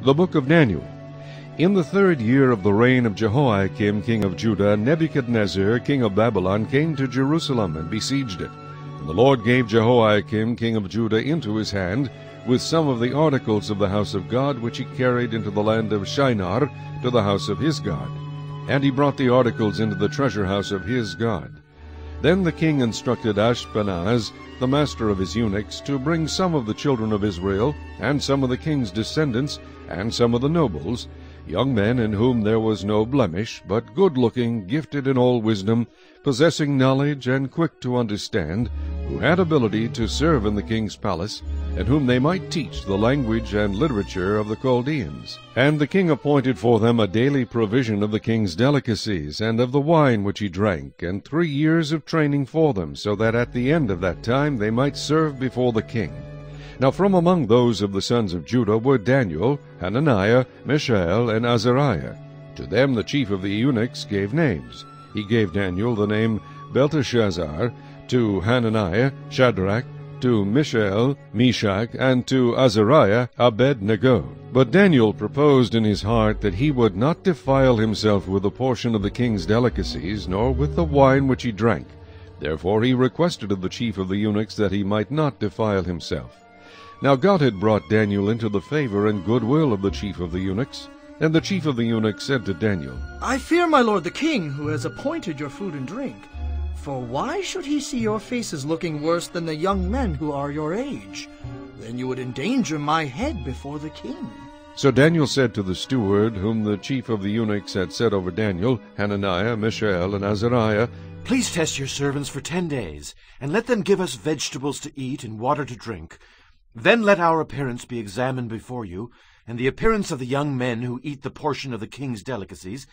The Book of Daniel. In the 3rd year of the reign of Jehoiakim king of Judah, Nebuchadnezzar king of Babylon came to Jerusalem and besieged it. And the Lord gave Jehoiakim king of Judah into his hand, with some of the articles of the house of God, which he carried into the land of Shinar, to the house of his God. And he brought the articles into the treasure house of his God. Then the king instructed Ashpenaz, the master of his eunuchs, to bring some of the children of Israel, and some of the king's descendants, and some of the nobles, young men in whom there was no blemish, but good-looking, gifted in all wisdom, possessing knowledge, and quick to understand, who had ability to serve in the king's palace, and whom they might teach the language and literature of the Chaldeans. And the king appointed for them a daily provision of the king's delicacies, and of the wine which he drank, and 3 years of training for them, so that at the end of that time they might serve before the king. Now from among those of the sons of Judah were Daniel, Hananiah, Mishael, and Azariah. To them the chief of the eunuchs gave names. He gave Daniel the name Belteshazzar, to Hananiah, Shadrach, to Mishael, Meshach, and to Azariah, Abednego. But Daniel proposed in his heart that he would not defile himself with a portion of the king's delicacies, nor with the wine which he drank. Therefore he requested of the chief of the eunuchs that he might not defile himself. Now God had brought Daniel into the favor and goodwill of the chief of the eunuchs. And the chief of the eunuchs said to Daniel, I fear my lord the king, who has appointed your food and drink. For why should he see your faces looking worse than the young men who are your age? Then you would endanger my head before the king. So Daniel said to the steward, whom the chief of the eunuchs had set over Daniel, Hananiah, Mishael, and Azariah, Please test your servants for 10 days, and let them give us vegetables to eat and water to drink. Then let our appearance be examined before you, and the appearance of the young men who eat the portion of the king's delicacies,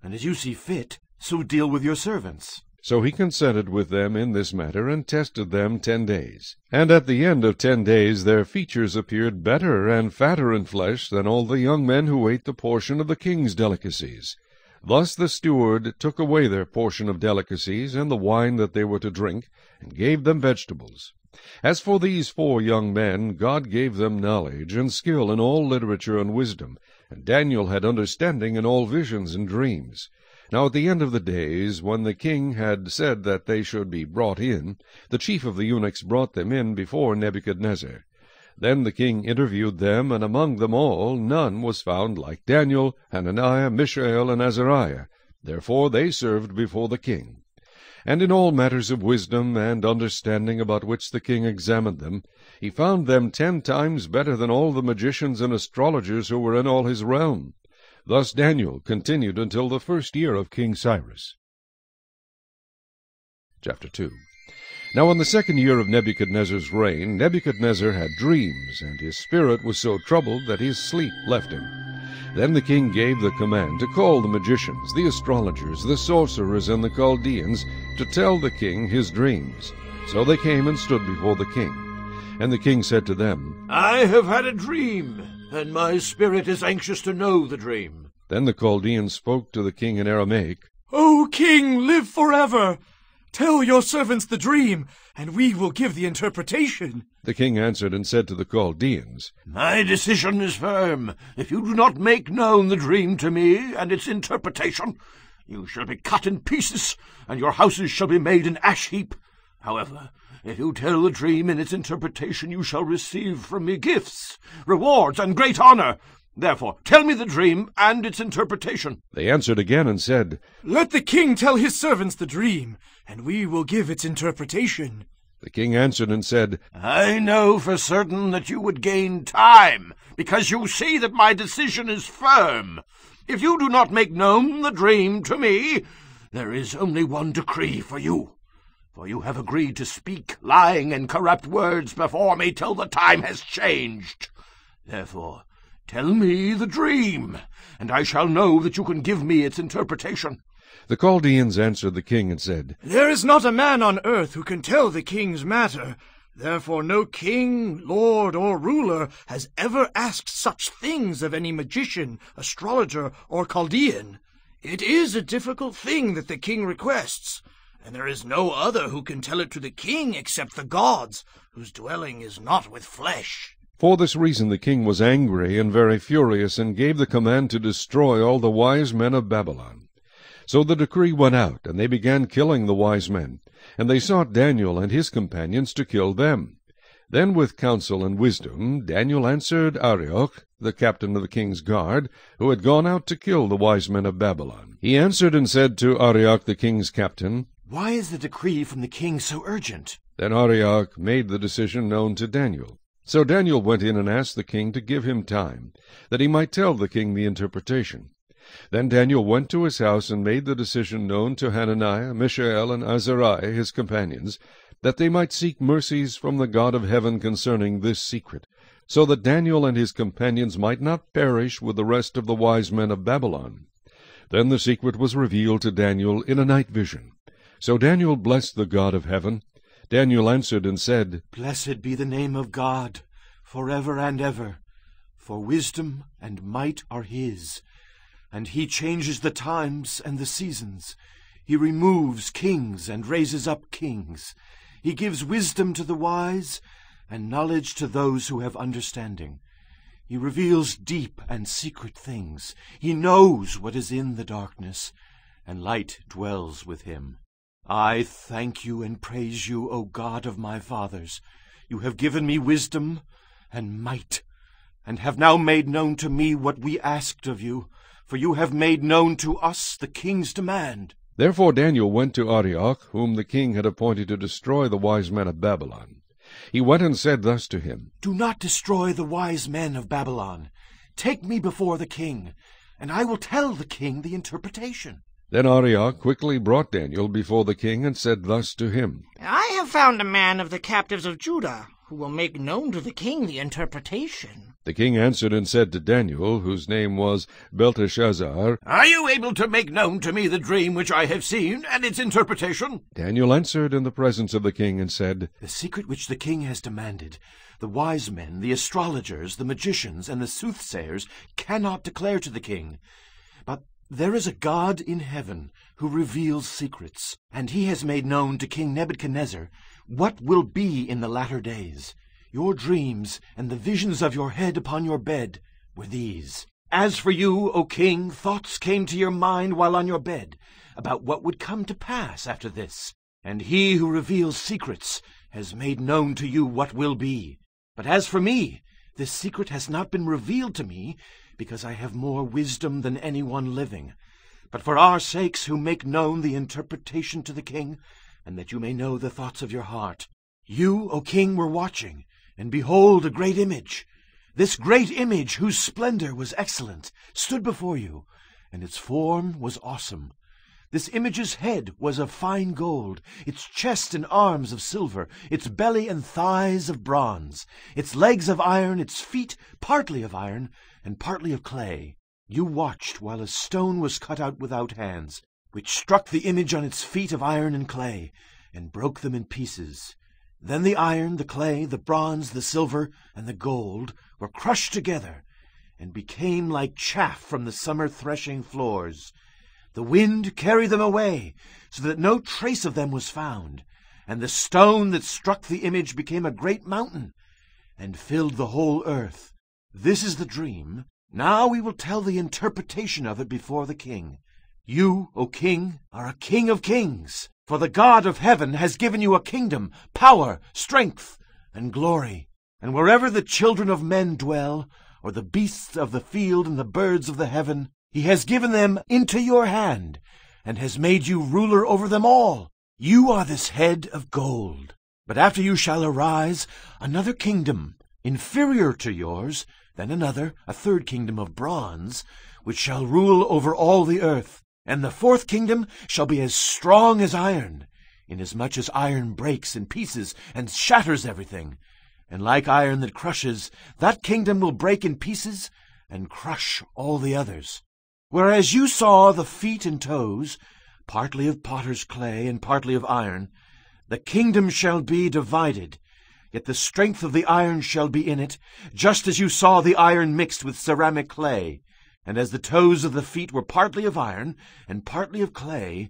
and as you see fit, so deal with your servants. So he consented with them in this matter, and tested them 10 days. And at the end of 10 days their features appeared better and fatter in flesh than all the young men who ate the portion of the king's delicacies. Thus the steward took away their portion of delicacies, and the wine that they were to drink, and gave them vegetables. As for these 4 young men, God gave them knowledge and skill in all literature and wisdom, and Daniel had understanding in all visions and dreams. Now at the end of the days, when the king had said that they should be brought in, the chief of the eunuchs brought them in before Nebuchadnezzar. Then the king interviewed them, and among them all none was found like Daniel, Hananiah, Mishael, and Azariah. Therefore they served before the king. And in all matters of wisdom and understanding about which the king examined them, he found them 10 times better than all the magicians and astrologers who were in all his realm. Thus Daniel continued until the 1st year of King Cyrus. Chapter 2. Now in the 2nd year of Nebuchadnezzar's reign, Nebuchadnezzar had dreams, and his spirit was so troubled that his sleep left him. Then the king gave the command to call the magicians, the astrologers, the sorcerers, and the Chaldeans, to tell the king his dreams. So they came and stood before the king. And the king said to them, I have had a dream, and my spirit is anxious to know the dream. Then the Chaldeans spoke to the king in Aramaic, O king, live forever! Tell your servants the dream, and we will give the interpretation. The king answered and said to the Chaldeans, My decision is firm. If you do not make known the dream to me and its interpretation, you shall be cut in pieces, and your houses shall be made an ash heap. However, if you tell the dream and its interpretation, you shall receive from me gifts, rewards, and great honor. Therefore, tell me the dream and its interpretation. They answered again and said, Let the king tell his servants the dream, and we will give its interpretation. The king answered and said, I know for certain that you would gain time, because you see that my decision is firm. If you do not make known the dream to me, there is only one decree for you. For you have agreed to speak lying and corrupt words before me till the time has changed. Therefore, tell me the dream, and I shall know that you can give me its interpretation. The Chaldeans answered the king and said, There is not a man on earth who can tell the king's matter. Therefore no king, lord, or ruler has ever asked such things of any magician, astrologer, or Chaldean. It is a difficult thing that the king requests, and there is no other who can tell it to the king except the gods, whose dwelling is not with flesh. For this reason the king was angry and very furious, and gave the command to destroy all the wise men of Babylon. So the decree went out, and they began killing the wise men, and they sought Daniel and his companions to kill them. Then with counsel and wisdom Daniel answered Arioch, the captain of the king's guard, who had gone out to kill the wise men of Babylon. He answered and said to Arioch the king's captain, "Why is the decree from the king so urgent?" Then Arioch made the decision known to Daniel. So Daniel went in and asked the king to give him time, that he might tell the king the interpretation. Then Daniel went to his house and made the decision known to Hananiah, Mishael, and Azariah his companions, that they might seek mercies from the God of heaven concerning this secret, so that Daniel and his companions might not perish with the rest of the wise men of Babylon. Then the secret was revealed to Daniel in a night vision. So Daniel blessed the God of heaven. Daniel answered and said, "Blessed be the name of God, forever and ever, for wisdom and might are his. And he changes the times and the seasons. He removes kings and raises up kings. He gives wisdom to the wise, and knowledge to those who have understanding. He reveals deep and secret things. He knows what is in the darkness, and light dwells with him. I thank you and praise you, O God of my fathers. You have given me wisdom and might, and have now made known to me what we asked of you, for you have made known to us the king's demand." Therefore Daniel went to Arioch, whom the king had appointed to destroy the wise men of Babylon. He went and said thus to him, "Do not destroy the wise men of Babylon. Take me before the king, and I will tell the king the interpretation." Then Arioch quickly brought Daniel before the king, and said thus to him, "I have found a man of the captives of Judah, who will make known to the king the interpretation." The king answered and said to Daniel, whose name was Belteshazzar, "Are you able to make known to me the dream which I have seen, and its interpretation?" Daniel answered in the presence of the king, and said, "The secret which the king has demanded, the wise men, the astrologers, the magicians, and the soothsayers cannot declare to the king. But there is a God in heaven who reveals secrets, and he has made known to King Nebuchadnezzar what will be in the latter days. Your dreams and the visions of your head upon your bed were these. As for you, O king, thoughts came to your mind while on your bed about what would come to pass after this. And he who reveals secrets has made known to you what will be. But as for me, this secret has not been revealed to me, because I have more wisdom than anyone living. But for our sakes who make known the interpretation to the king, and that you may know the thoughts of your heart. You, O king, were watching, and behold a great image. This great image, whose splendor was excellent, stood before you, and its form was awesome. This image's head was of fine gold, its chest and arms of silver, its belly and thighs of bronze, its legs of iron, its feet partly of iron and partly of clay. You watched while a stone was cut out without hands, which struck the image on its feet of iron and clay, and broke them in pieces. Then the iron, the clay, the bronze, the silver, and the gold were crushed together, and became like chaff from the summer threshing floors. The wind carried them away, so that no trace of them was found, and the stone that struck the image became a great mountain, and filled the whole earth. This is the dream. Now we will tell the interpretation of it before the king. You, O king, are a king of kings, for the God of heaven has given you a kingdom, power, strength, and glory. And wherever the children of men dwell, or the beasts of the field and the birds of the heaven, he has given them into your hand, and has made you ruler over them all. You are this head of gold. But after you shall arise another kingdom, inferior to yours, then another, a third kingdom of bronze, which shall rule over all the earth. And the fourth kingdom shall be as strong as iron, inasmuch as iron breaks in pieces and shatters everything. And like iron that crushes, that kingdom will break in pieces and crush all the others. Whereas you saw the feet and toes, partly of potter's clay and partly of iron, the kingdom shall be divided, yet the strength of the iron shall be in it, just as you saw the iron mixed with ceramic clay. And as the toes of the feet were partly of iron and partly of clay,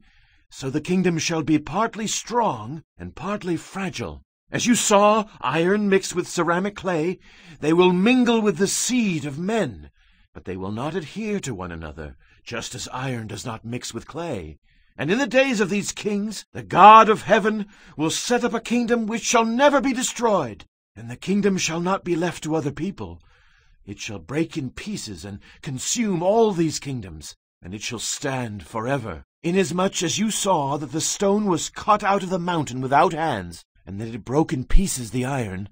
so the kingdom shall be partly strong and partly fragile. As you saw iron mixed with ceramic clay, they will mingle with the seed of men, but they will not adhere to one another, just as iron does not mix with clay. And in the days of these kings, the God of heaven will set up a kingdom which shall never be destroyed, and the kingdom shall not be left to other people. It shall break in pieces and consume all these kingdoms, and it shall stand forever. Inasmuch as you saw that the stone was cut out of the mountain without hands, and that it broke in pieces the iron,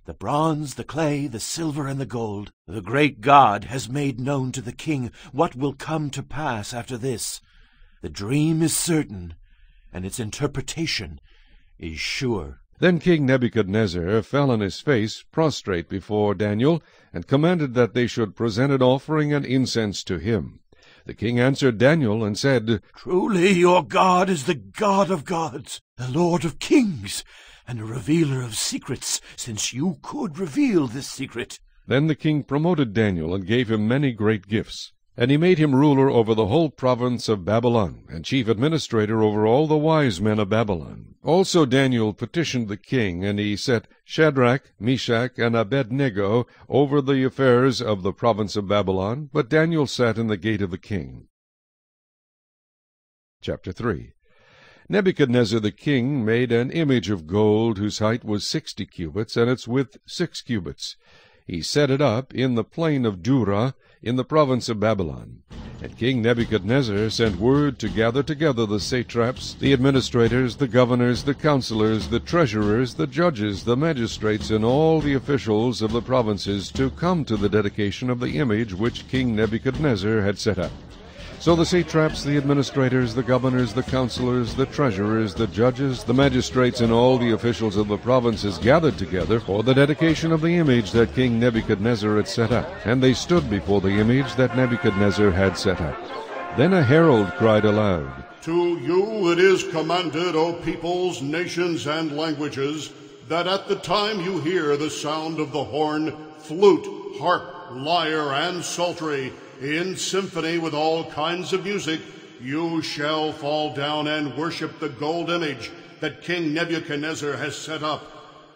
the bronze, the clay, the silver, and the gold, the great God has made known to the king what will come to pass after this. The dream is certain, and its interpretation is sure. Then King Nebuchadnezzar fell on his face, prostrate before Daniel, and commanded that they should present an offering and incense to him. The king answered Daniel and said, Truly your God is the God of gods, the Lord of kings, and a revealer of secrets, since you could reveal this secret. Then the king promoted Daniel and gave him many great gifts. And he made him ruler over the whole province of Babylon, and chief administrator over all the wise men of Babylon. Also Daniel petitioned the king, and he set Shadrach, Meshach, and Abednego over the affairs of the province of Babylon, but Daniel sat in the gate of the king. Chapter 3. Nebuchadnezzar the king made an image of gold, whose height was 60 cubits, and its width 6 cubits. He set it up in the plain of Dura, in the province of Babylon. And King Nebuchadnezzar sent word to gather together the satraps, the administrators, the governors, the counselors, the treasurers, the judges, the magistrates, and all the officials of the provinces to come to the dedication of the image which King Nebuchadnezzar had set up. So the satraps, the administrators, the governors, the counselors, the treasurers, the judges, the magistrates, and all the officials of the provinces gathered together for the dedication of the image that King Nebuchadnezzar had set up. And they stood before the image that Nebuchadnezzar had set up. Then a herald cried aloud, To you it is commanded, O peoples, nations, and languages, that at the time you hear the sound of the horn, flute, harp, lyre, and psaltery, in symphony with all kinds of music, you shall fall down and worship the gold image that King Nebuchadnezzar has set up.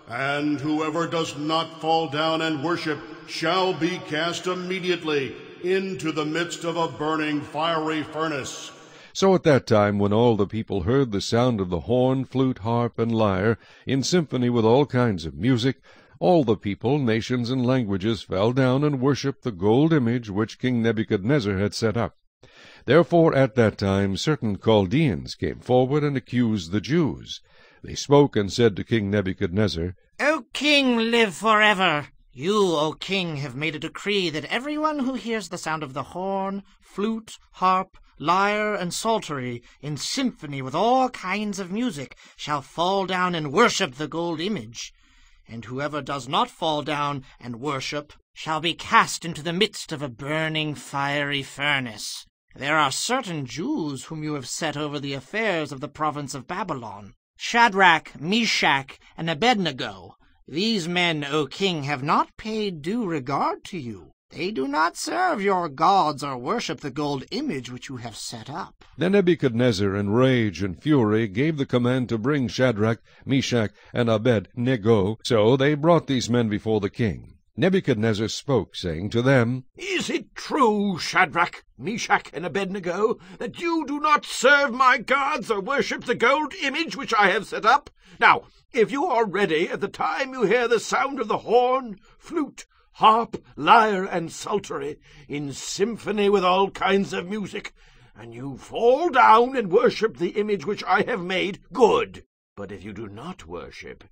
And whoever does not fall down and worship shall be cast immediately into the midst of a burning fiery furnace. So at that time, when all the people heard the sound of the horn, flute, harp, and lyre, in symphony with all kinds of music, all the people, nations, and languages fell down and worshipped the gold image which King Nebuchadnezzar had set up. Therefore at that time certain Chaldeans came forward and accused the Jews. They spoke and said to King Nebuchadnezzar, O king, live forever! You, O king, have made a decree that everyone who hears the sound of the horn, flute, harp, lyre, and psaltery, in symphony with all kinds of music, shall fall down and worship the gold image. And whoever does not fall down and worship shall be cast into the midst of a burning fiery furnace. There are certain Jews whom you have set over the affairs of the province of Babylon, Shadrach, Meshach, and Abednego. These men, O king, have not paid due regard to you. They do not serve your gods or worship the gold image which you have set up. Then Nebuchadnezzar, in rage and fury, gave the command to bring Shadrach, Meshach, and Abednego. So they brought these men before the king. Nebuchadnezzar spoke, saying to them, Is it true, Shadrach, Meshach, and Abednego, that you do not serve my gods or worship the gold image which I have set up? Now, if you are ready at the time you hear the sound of the horn, flute, harp, lyre, and psaltery, in symphony with all kinds of music, and you fall down and worship the image which I have made, good. But if you do not worship,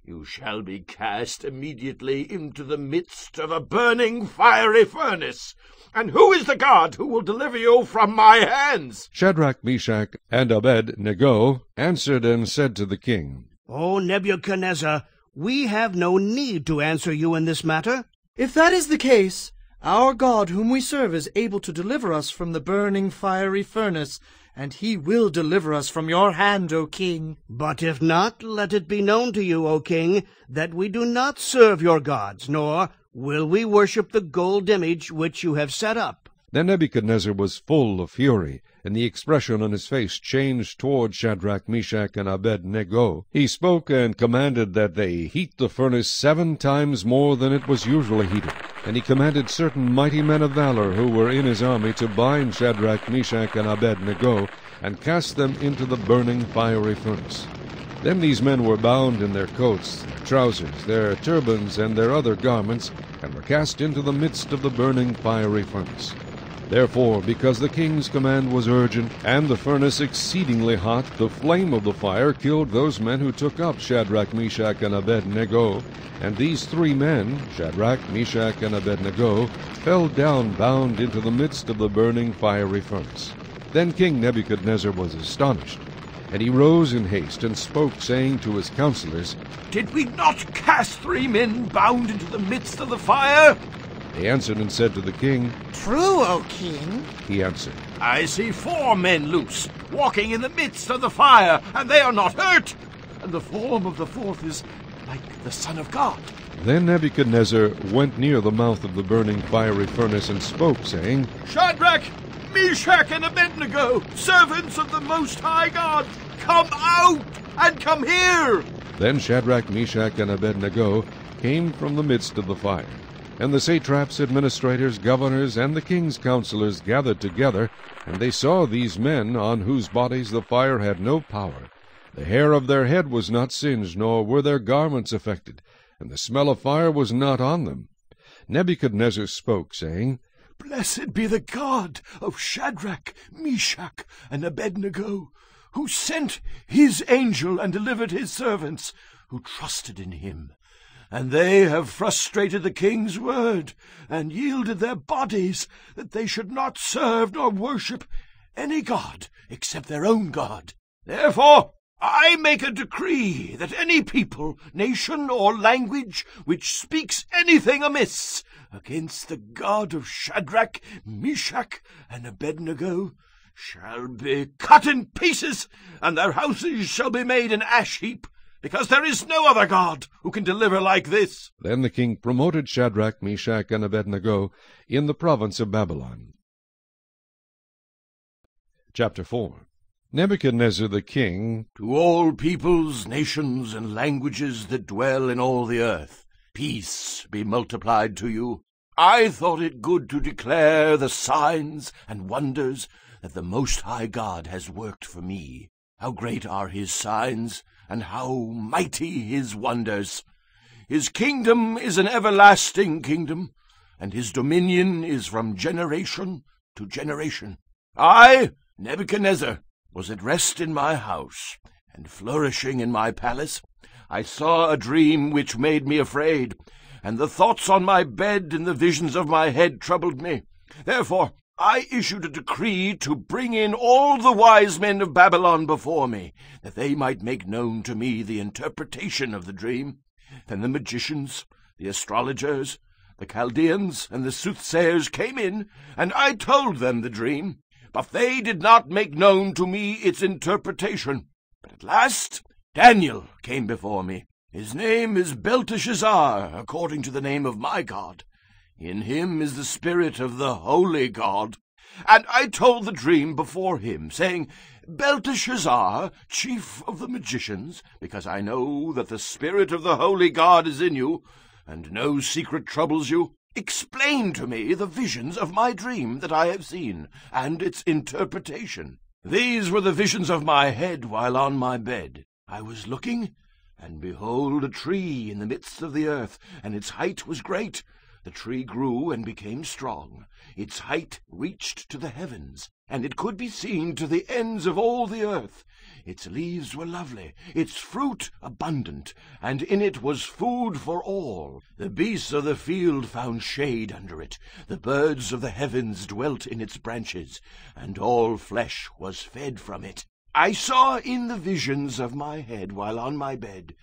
you shall be cast immediately into the midst of a burning fiery furnace. And who is the God who will deliver you from my hands? Shadrach, Meshach, and Abednego answered and said to the king, O Nebuchadnezzar, we have no need to answer you in this matter. If that is the case, our God whom we serve is able to deliver us from the burning fiery furnace, and he will deliver us from your hand, O king. But if not, let it be known to you, O king, that we do not serve your gods, nor will we worship the gold image which you have set up. Then Nebuchadnezzar was full of fury, and the expression on his face changed toward Shadrach, Meshach, and Abednego. He spoke and commanded that they heat the furnace 7 times more than it was usually heated. And he commanded certain mighty men of valor who were in his army to bind Shadrach, Meshach, and Abednego, and cast them into the burning fiery furnace. Then these men were bound in their coats, their trousers, their turbans, and their other garments, and were cast into the midst of the burning fiery furnace. Therefore, because the king's command was urgent, and the furnace exceedingly hot, the flame of the fire killed those men who took up Shadrach, Meshach, and Abednego. And these 3 men, Shadrach, Meshach, and Abednego, fell down bound into the midst of the burning fiery furnace. Then King Nebuchadnezzar was astonished, and he rose in haste and spoke, saying to his counselors, Did we not cast 3 men bound into the midst of the fire? They answered and said to the king, True, O king. He answered, I see 4 men loose, walking in the midst of the fire, and they are not hurt. And the form of the 4th is like the Son of God. Then Nebuchadnezzar went near the mouth of the burning fiery furnace and spoke, saying, Shadrach, Meshach, and Abednego, servants of the Most High God, come out and come here. Then Shadrach, Meshach, and Abednego came from the midst of the fire. And the satraps, administrators, governors, and the king's counselors gathered together, and they saw these men, on whose bodies the fire had no power. The hair of their head was not singed, nor were their garments affected, and the smell of fire was not on them. Nebuchadnezzar spoke, saying, Blessed be the God of Shadrach, Meshach, and Abednego, who sent his angel and delivered his servants, who trusted in him. And they have frustrated the king's word, and yielded their bodies, that they should not serve nor worship any god except their own God. Therefore I make a decree that any people, nation, or language which speaks anything amiss against the God of Shadrach, Meshach, and Abednego shall be cut in pieces, and their houses shall be made an ash heap, because there is no other God who can deliver like this. Then the king promoted Shadrach, Meshach, and Abednego in the province of Babylon. Chapter 4. Nebuchadnezzar the king, To all peoples, nations, and languages that dwell in all the earth, peace be multiplied to you. I thought it good to declare the signs and wonders that the Most High God has worked for me. How great are his signs, and how mighty his wonders! His kingdom is an everlasting kingdom, and his dominion is from generation to generation. I, Nebuchadnezzar, was at rest in my house, and flourishing in my palace. I saw a dream which made me afraid, and the thoughts on my bed and the visions of my head troubled me. Therefore I issued a decree to bring in all the wise men of Babylon before me, that they might make known to me the interpretation of the dream. Then the magicians, the astrologers, the Chaldeans, and the soothsayers came in, and I told them the dream, but they did not make known to me its interpretation. But at last Daniel came before me. His name is Belteshazzar, according to the name of my God. In him is the spirit of the holy God. And I told the dream before him, saying, Belteshazzar, chief of the magicians, because I know that the spirit of the holy God is in you, and no secret troubles you, explain to me the visions of my dream that I have seen, and its interpretation. These were the visions of my head while on my bed. I was looking, and behold, a tree in the midst of the earth, and its height was great. The tree grew and became strong. Its height reached to the heavens, and it could be seen to the ends of all the earth. Its leaves were lovely, its fruit abundant, and in it was food for all. The beasts of the field found shade under it. The birds of the heavens dwelt in its branches, and all flesh was fed from it. I saw in the visions of my head while on my bed,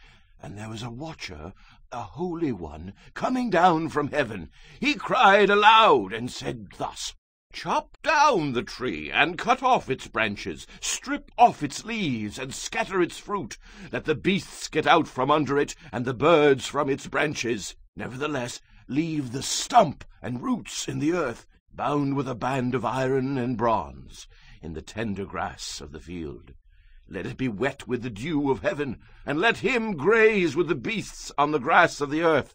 and there was a watcher, a holy one, coming down from heaven. He cried aloud and said thus, Chop down the tree, and cut off its branches, strip off its leaves, and scatter its fruit. Let the beasts get out from under it, and the birds from its branches. Nevertheless, leave the stump and roots in the earth, bound with a band of iron and bronze. in the tender grass of the field. Let it be wet with the dew of heaven, and let him graze with the beasts on the grass of the earth.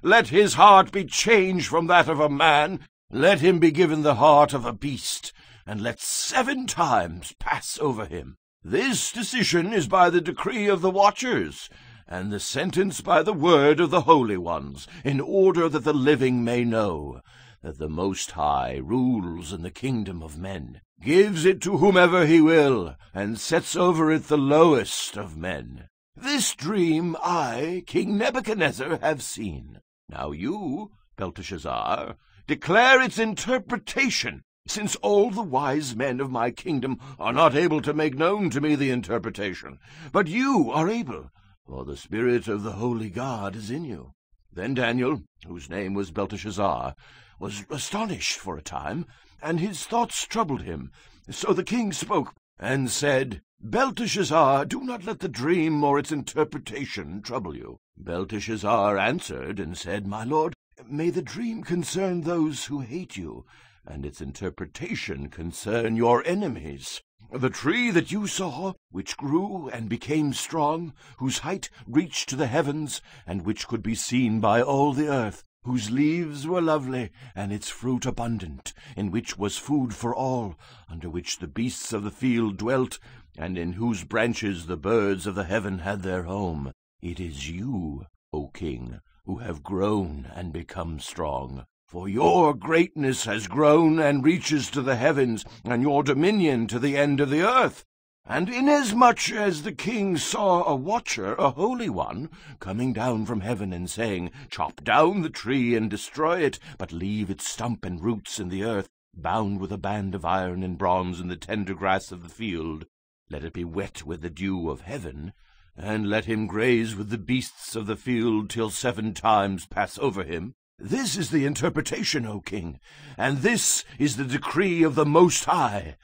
Let his heart be changed from that of a man, let him be given the heart of a beast, and let 7 times pass over him. This decision is by the decree of the watchers, and the sentence by the word of the holy ones, in order that the living may know that the Most High rules in the kingdom of men, gives it to whomever he will, and sets over it the lowest of men. This dream I, King Nebuchadnezzar, have seen. Now you, Belteshazzar, declare its interpretation, since all the wise men of my kingdom are not able to make known to me the interpretation. But you are able, for the Spirit of the Holy God is in you. Then Daniel, whose name was Belteshazzar, was astonished for a time, and his thoughts troubled him. So the king spoke, and said, Belteshazzar, do not let the dream or its interpretation trouble you. Belteshazzar answered and said, My lord, may the dream concern those who hate you, and its interpretation concern your enemies. The tree that you saw, which grew and became strong, whose height reached to the heavens, and which could be seen by all the earth, whose leaves were lovely, and its fruit abundant, in which was food for all, under which the beasts of the field dwelt, and in whose branches the birds of the heaven had their home. It is you, O king, who have grown and become strong. For your greatness has grown and reaches to the heavens, and your dominion to the end of the earth. And inasmuch as the king saw a watcher, a holy one, coming down from heaven and saying, Chop down the tree and destroy it, but leave its stump and roots in the earth, bound with a band of iron and bronze in the tender grass of the field, let it be wet with the dew of heaven, and let him graze with the beasts of the field till 7 times pass over him. This is the interpretation, O king, and this is the decree of the Most High,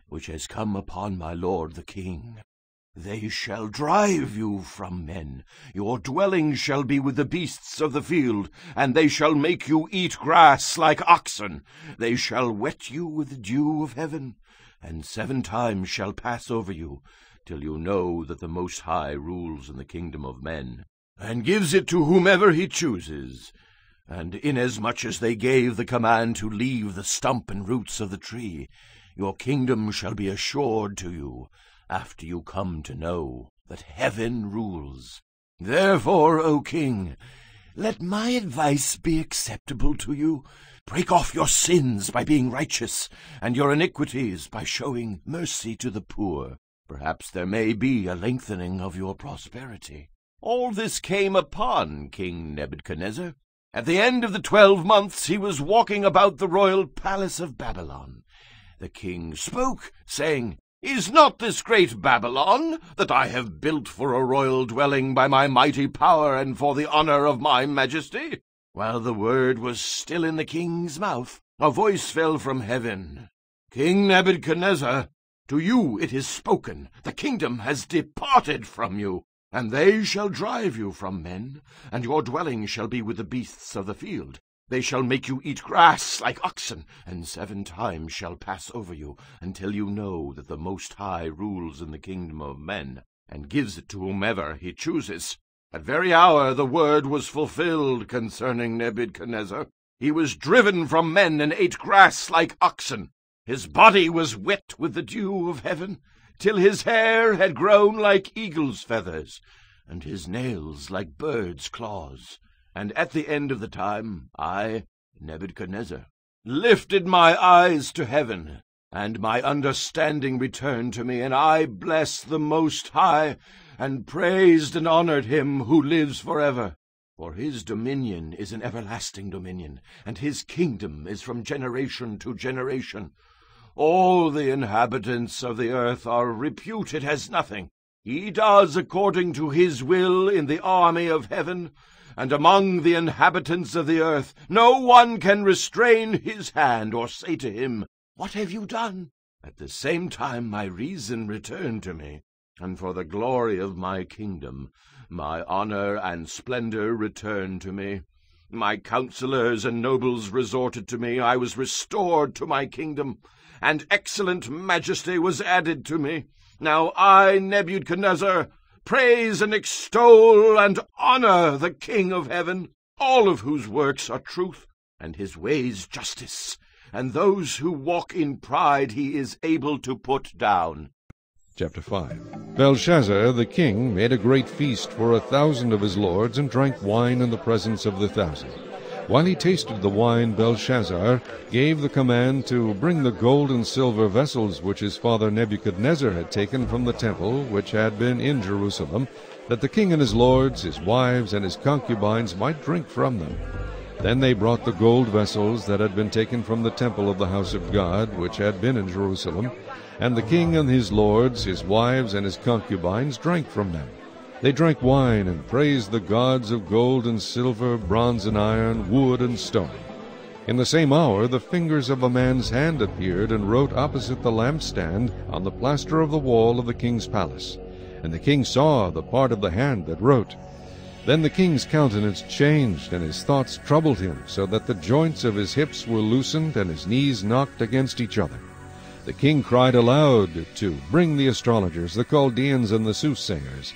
which has come upon my lord the king. They shall drive you from men. Your dwelling shall be with the beasts of the field, and they shall make you eat grass like oxen. They shall wet you with the dew of heaven, and 7 times shall pass over you, till you know that the Most High rules in the kingdom of men, and gives it to whomever he chooses. And inasmuch as they gave the command to leave the stump and roots of the tree, your kingdom shall be assured to you, after you come to know that heaven rules. Therefore, O king, let my advice be acceptable to you. Break off your sins by being righteous, and your iniquities by showing mercy to the poor. Perhaps there may be a lengthening of your prosperity. All this came upon King Nebuchadnezzar. At the end of the 12 months he was walking about the royal palace of Babylon. The king spoke, saying, Is not this great Babylon, that I have built for a royal dwelling by my mighty power and for the honor of my majesty? While the word was still in the king's mouth, a voice fell from heaven. King Nebuchadnezzar, to you it is spoken, the kingdom has departed from you, and they shall drive you from men, and your dwelling shall be with the beasts of the field. They shall make you eat grass like oxen, and 7 times shall pass over you, until you know that the Most High rules in the kingdom of men, and gives it to whomever he chooses. That very hour the word was fulfilled concerning Nebuchadnezzar. He was driven from men and ate grass like oxen. His body was wet with the dew of heaven, till his hair had grown like eagle's feathers, and his nails like birds' claws. And at the end of the time, I, Nebuchadnezzar, lifted my eyes to heaven, and my understanding returned to me, and I blessed the Most High, and praised and honored him who lives forever. For his dominion is an everlasting dominion, and his kingdom is from generation to generation. All the inhabitants of the earth are reputed as nothing. He does according to his will in the army of heaven, and among the inhabitants of the earth no one can restrain his hand or say to him, What have you done? At the same time my reason returned to me, and for the glory of my kingdom my honor and splendor returned to me. My counselors and nobles resorted to me. I was restored to my kingdom, and excellent majesty was added to me. Now I, Nebuchadnezzar, praise and extol and honor the King of heaven, all of whose works are truth, and his ways justice, and those who walk in pride he is able to put down. Chapter 5. Belshazzar the king made a great feast for 1,000 of his lords, and drank wine in the presence of the 1,000. While he tasted the wine, Belshazzar gave the command to bring the gold and silver vessels which his father Nebuchadnezzar had taken from the temple which had been in Jerusalem, that the king and his lords, his wives, and his concubines might drink from them. Then they brought the gold vessels that had been taken from the temple of the house of God, which had been in Jerusalem, and the king and his lords, his wives, and his concubines drank from them. They drank wine and praised the gods of gold and silver, bronze and iron, wood and stone. In the same hour the fingers of a man's hand appeared and wrote opposite the lampstand on the plaster of the wall of the king's palace. And the king saw the part of the hand that wrote. Then the king's countenance changed, and his thoughts troubled him, so that the joints of his hips were loosened, and his knees knocked against each other. The king cried aloud to bring the astrologers, the Chaldeans, and the soothsayers.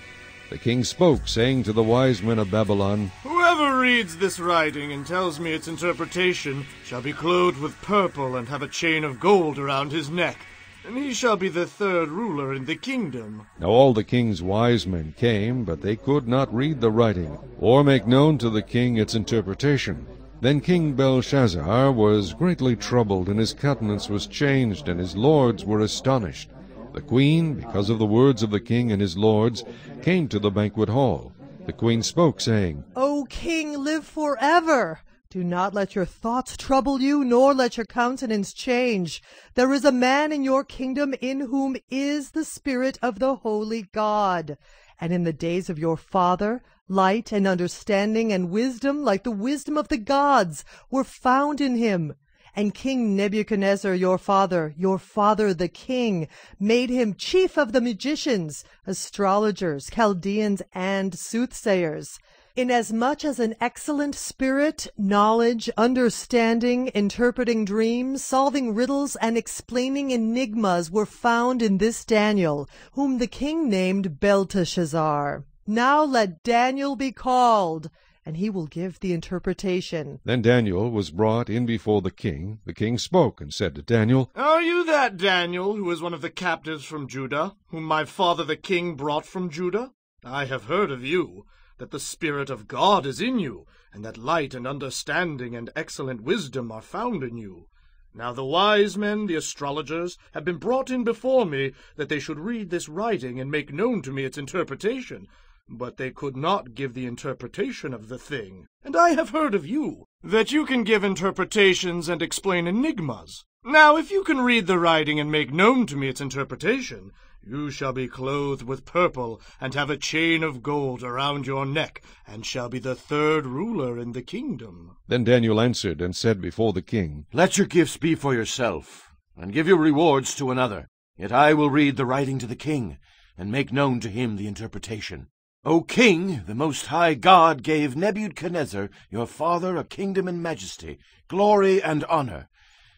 The king spoke, saying to the wise men of Babylon, Whoever reads this writing and tells me its interpretation shall be clothed with purple and have a chain of gold around his neck, and he shall be the third ruler in the kingdom. Now all the king's wise men came, but they could not read the writing, or make known to the king its interpretation. Then King Belshazzar was greatly troubled, and his countenance was changed, and his lords were astonished. The queen, because of the words of the king and his lords, came to the banquet hall. The queen spoke, saying, O king, live forever! Do not let your thoughts trouble you, nor let your countenance change. There is a man in your kingdom in whom is the Spirit of the holy God. And in the days of your father, light and understanding and wisdom, like the wisdom of the gods, were found in him. And King Nebuchadnezzar your father the king, made him chief of the magicians, astrologers, Chaldeans, and soothsayers. Inasmuch as an excellent spirit, knowledge, understanding, interpreting dreams, solving riddles, and explaining enigmas were found in this Daniel, whom the king named Belteshazzar. Now let Daniel be called, and he will give the interpretation. Then Daniel was brought in before the king. The king spoke and said to Daniel, Are you that Daniel, who is one of the captives from Judah, whom my father the king brought from Judah? I have heard of you, that the Spirit of God is in you, and that light and understanding and excellent wisdom are found in you. Now the wise men, the astrologers, have been brought in before me, that they should read this writing and make known to me its interpretation. But they could not give the interpretation of the thing. And I have heard of you, that you can give interpretations and explain enigmas. Now if you can read the writing and make known to me its interpretation, you shall be clothed with purple, and have a chain of gold around your neck, and shall be the third ruler in the kingdom. Then Daniel answered and said before the king, Let your gifts be for yourself, and give your rewards to another. Yet I will read the writing to the king, and make known to him the interpretation. O king, the Most High God gave Nebuchadnezzar, your father, a kingdom and majesty, glory and honor.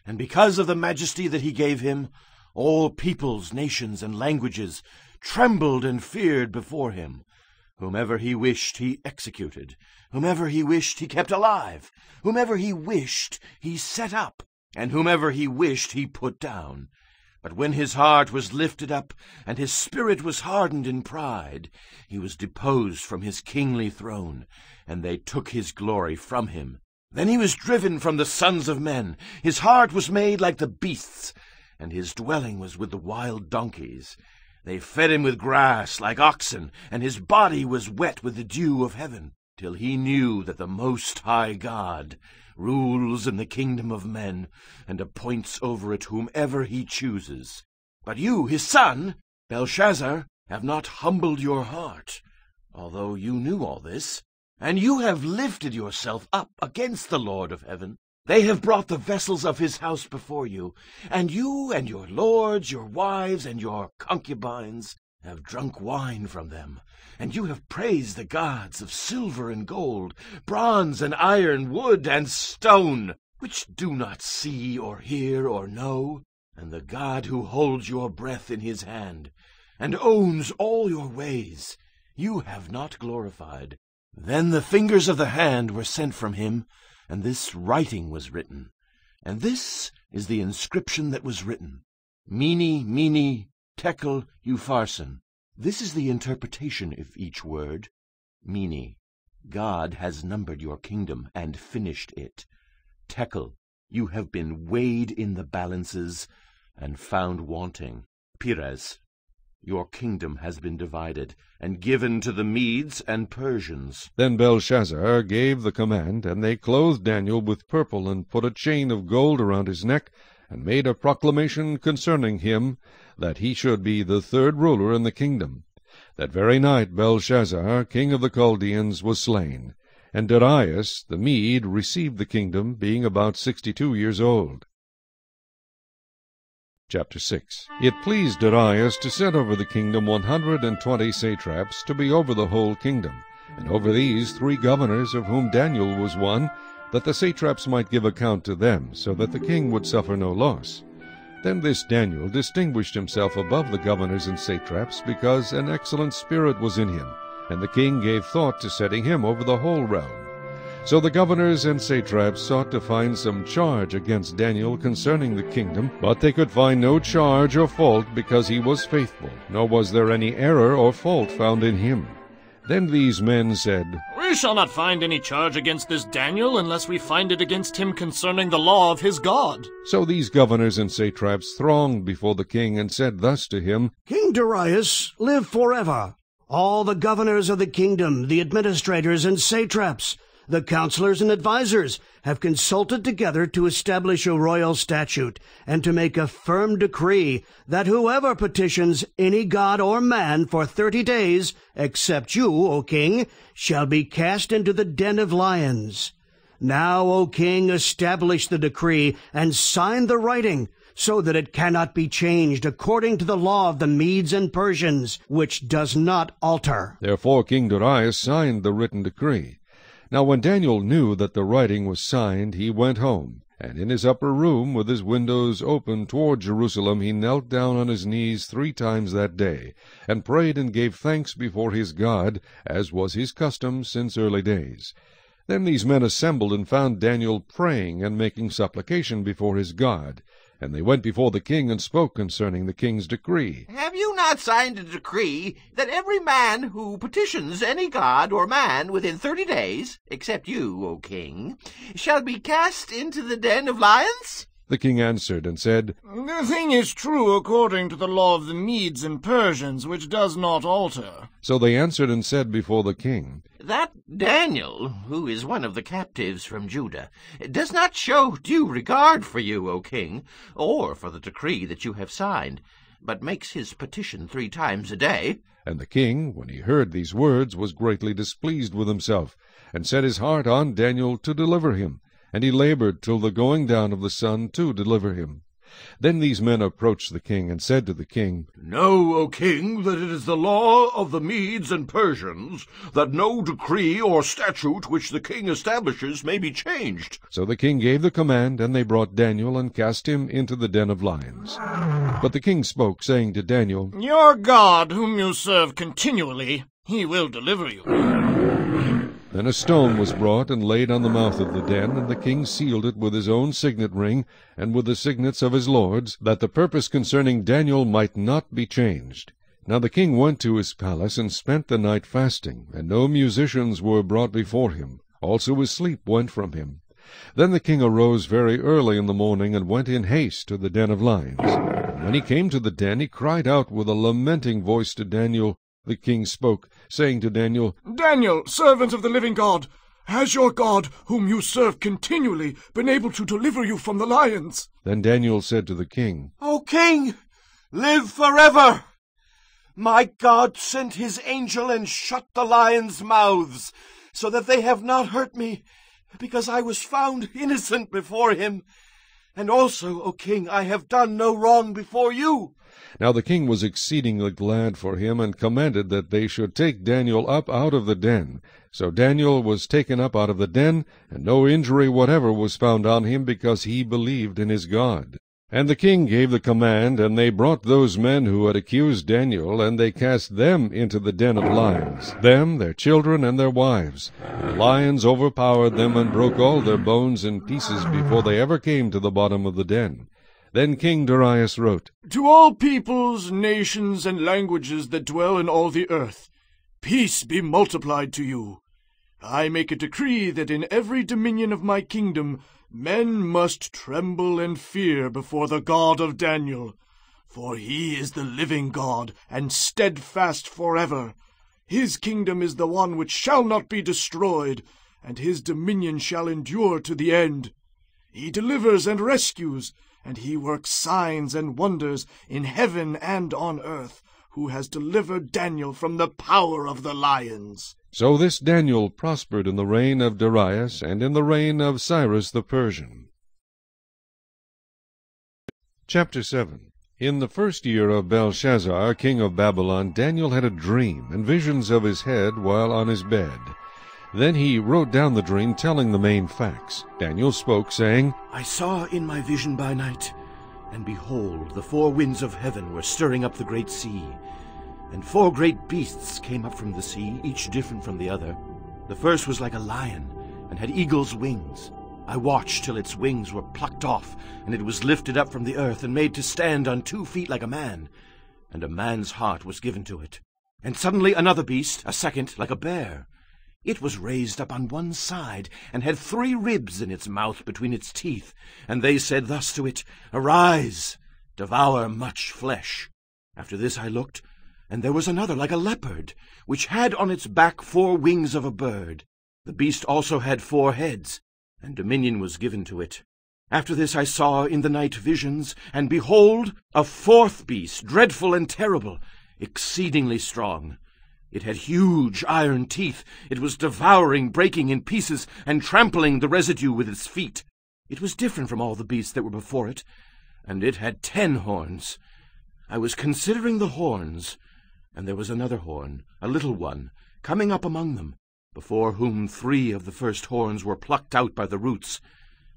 And because of the majesty that he gave him, all peoples, nations, and languages trembled and feared before him. Whomever he wished he executed, whomever he wished he kept alive, whomever he wished he set up, and whomever he wished he put down. But when his heart was lifted up, and his spirit was hardened in pride, he was deposed from his kingly throne, and they took his glory from him. Then he was driven from the sons of men, his heart was made like the beasts, and his dwelling was with the wild donkeys. They fed him with grass like oxen, and his body was wet with the dew of heaven, till he knew that the Most High God rules in the kingdom of men, and appoints over it whomever he chooses. But you, his son, Belshazzar, have not humbled your heart, although you knew all this, and you have lifted yourself up against the Lord of heaven. They have brought the vessels of his house before you, and you and your lords, your wives, and your concubines have drunk wine from them, and you have praised the gods of silver and gold, bronze and iron, wood and stone, which do not see or hear or know, and the God who holds your breath in his hand, and owns all your ways, you have not glorified. Then the fingers of the hand were sent from him, and this writing was written. And this is the inscription that was written: Mene, Mene, Tekel, Upharsin. This is the interpretation of each word. Mene, God has numbered your kingdom and finished it. Tekel, you have been weighed in the balances and found wanting. Peres, your kingdom has been divided and given to the Medes and Persians. Then Belshazzar gave the command, and they clothed Daniel with purple, and put a chain of gold around his neck, and made a proclamation concerning him, that he should be the third ruler in the kingdom. That very night Belshazzar, king of the Chaldeans, was slain, and Darius the Mede received the kingdom, being about 62 years old. Chapter 6. It pleased Darius to set over the kingdom 120 satraps, to be over the whole kingdom, and over these 3 governors, of whom Daniel was one, that the satraps might give account to them, so that the king would suffer no loss. Then this Daniel distinguished himself above the governors and satraps, because an excellent spirit was in him, and the king gave thought to setting him over the whole realm. So the governors and satraps sought to find some charge against Daniel concerning the kingdom, but they could find no charge or fault, because he was faithful, nor was there any error or fault found in him. Then these men said, We shall not find any charge against this Daniel, unless we find it against him concerning the law of his God. So these governors and satraps thronged before the king, and said thus to him, King Darius, live forever. All the governors of the kingdom, the administrators and satraps, the counselors and advisers, have consulted together to establish a royal statute, and to make a firm decree, that whoever petitions any god or man for 30 days, except you, O king, shall be cast into the den of lions. Now, O king, establish the decree, and sign the writing, so that it cannot be changed, according to the law of the Medes and Persians, which does not alter. Therefore King Darius signed the written decree. Now when Daniel knew that the writing was signed, he went home, and in his upper room, with his windows open toward Jerusalem, he knelt down on his knees 3 times that day, and prayed and gave thanks before his God, as was his custom since early days. Then these men assembled, and found Daniel praying and making supplication before his God. And they went before the king, and spoke concerning the king's decree. Have you not signed a decree that every man who petitions any god or man within 30 days, except you, O king, shall be cast into the den of lions? The king answered and said, The thing is true according to the law of the Medes and Persians, which does not alter. So they answered and said before the king, That Daniel, who is one of the captives from Judah, does not show due regard for you, O king, or for the decree that you have signed, but makes his petition 3 times a day. And the king, when he heard these words, was greatly displeased with himself, and set his heart on Daniel to deliver him. And he labored till the going down of the sun to deliver him. Then these men approached the king, and said to the king, Know, O king, that it is the law of the Medes and Persians, that no decree or statute which the king establishes may be changed. So the king gave the command, and they brought Daniel, and cast him into the den of lions. But the king spoke, saying to Daniel, Your God, whom you serve continually, he will deliver you. Then a stone was brought and laid on the mouth of the den, and the king sealed it with his own signet ring, and with the signets of his lords, that the purpose concerning Daniel might not be changed. Now the king went to his palace, and spent the night fasting, and no musicians were brought before him. Also his sleep went from him. Then the king arose very early in the morning, and went in haste to the den of lions. And when he came to the den, he cried out with a lamenting voice to Daniel. The king spoke, saying to Daniel, Daniel, servant of the living God, has your God, whom you serve continually, been able to deliver you from the lions? Then Daniel said to the king, O king, live forever! My God sent his angel and shut the lions' mouths, so that they have not hurt me, because I was found innocent before him. And also, O king, I have done no wrong before you. Now the king was exceedingly glad for him, and commanded that they should take Daniel up out of the den. So Daniel was taken up out of the den, and no injury whatever was found on him, because he believed in his God. And the king gave the command, and they brought those men who had accused Daniel, and they cast them into the den of lions, them, their children, and their wives. And the lions overpowered them, and broke all their bones in pieces before they ever came to the bottom of the den. Then King Darius wrote, To all peoples, nations, and languages that dwell in all the earth, peace be multiplied to you. I make a decree that in every dominion of my kingdom men must tremble and fear before the God of Daniel, for he is the living God, and steadfast forever. His kingdom is the one which shall not be destroyed, and his dominion shall endure to the end. He delivers and rescues, and he works signs and wonders in heaven and on earth, who has delivered Daniel from the power of the lions. So this Daniel prospered in the reign of Darius, and in the reign of Cyrus the Persian. Chapter 7. In the first year of Belshazzar, king of Babylon, Daniel had a dream, and visions of his head while on his bed. Then he wrote down the dream, telling the main facts. Daniel spoke, saying, I saw in my vision by night, and behold, the four winds of heaven were stirring up the great sea. And four great beasts came up from the sea, each different from the other. The first was like a lion, and had eagle's wings. I watched till its wings were plucked off, and it was lifted up from the earth, and made to stand on 2 feet like a man. And a man's heart was given to it. And suddenly another beast, a second, like a bear. It was raised up on one side, and had 3 ribs in its mouth between its teeth. And they said thus to it, Arise, devour much flesh. After this I looked, and there was another like a leopard, which had on its back 4 wings of a bird. The beast also had 4 heads, and dominion was given to it. After this I saw in the night visions, and behold, a 4th beast, dreadful and terrible, exceedingly strong. It had huge iron teeth. It was devouring, breaking in pieces, and trampling the residue with its feet. It was different from all the beasts that were before it, and it had 10 horns. I was considering the horns, and there was another horn, a little one, coming up among them, before whom 3 of the first horns were plucked out by the roots.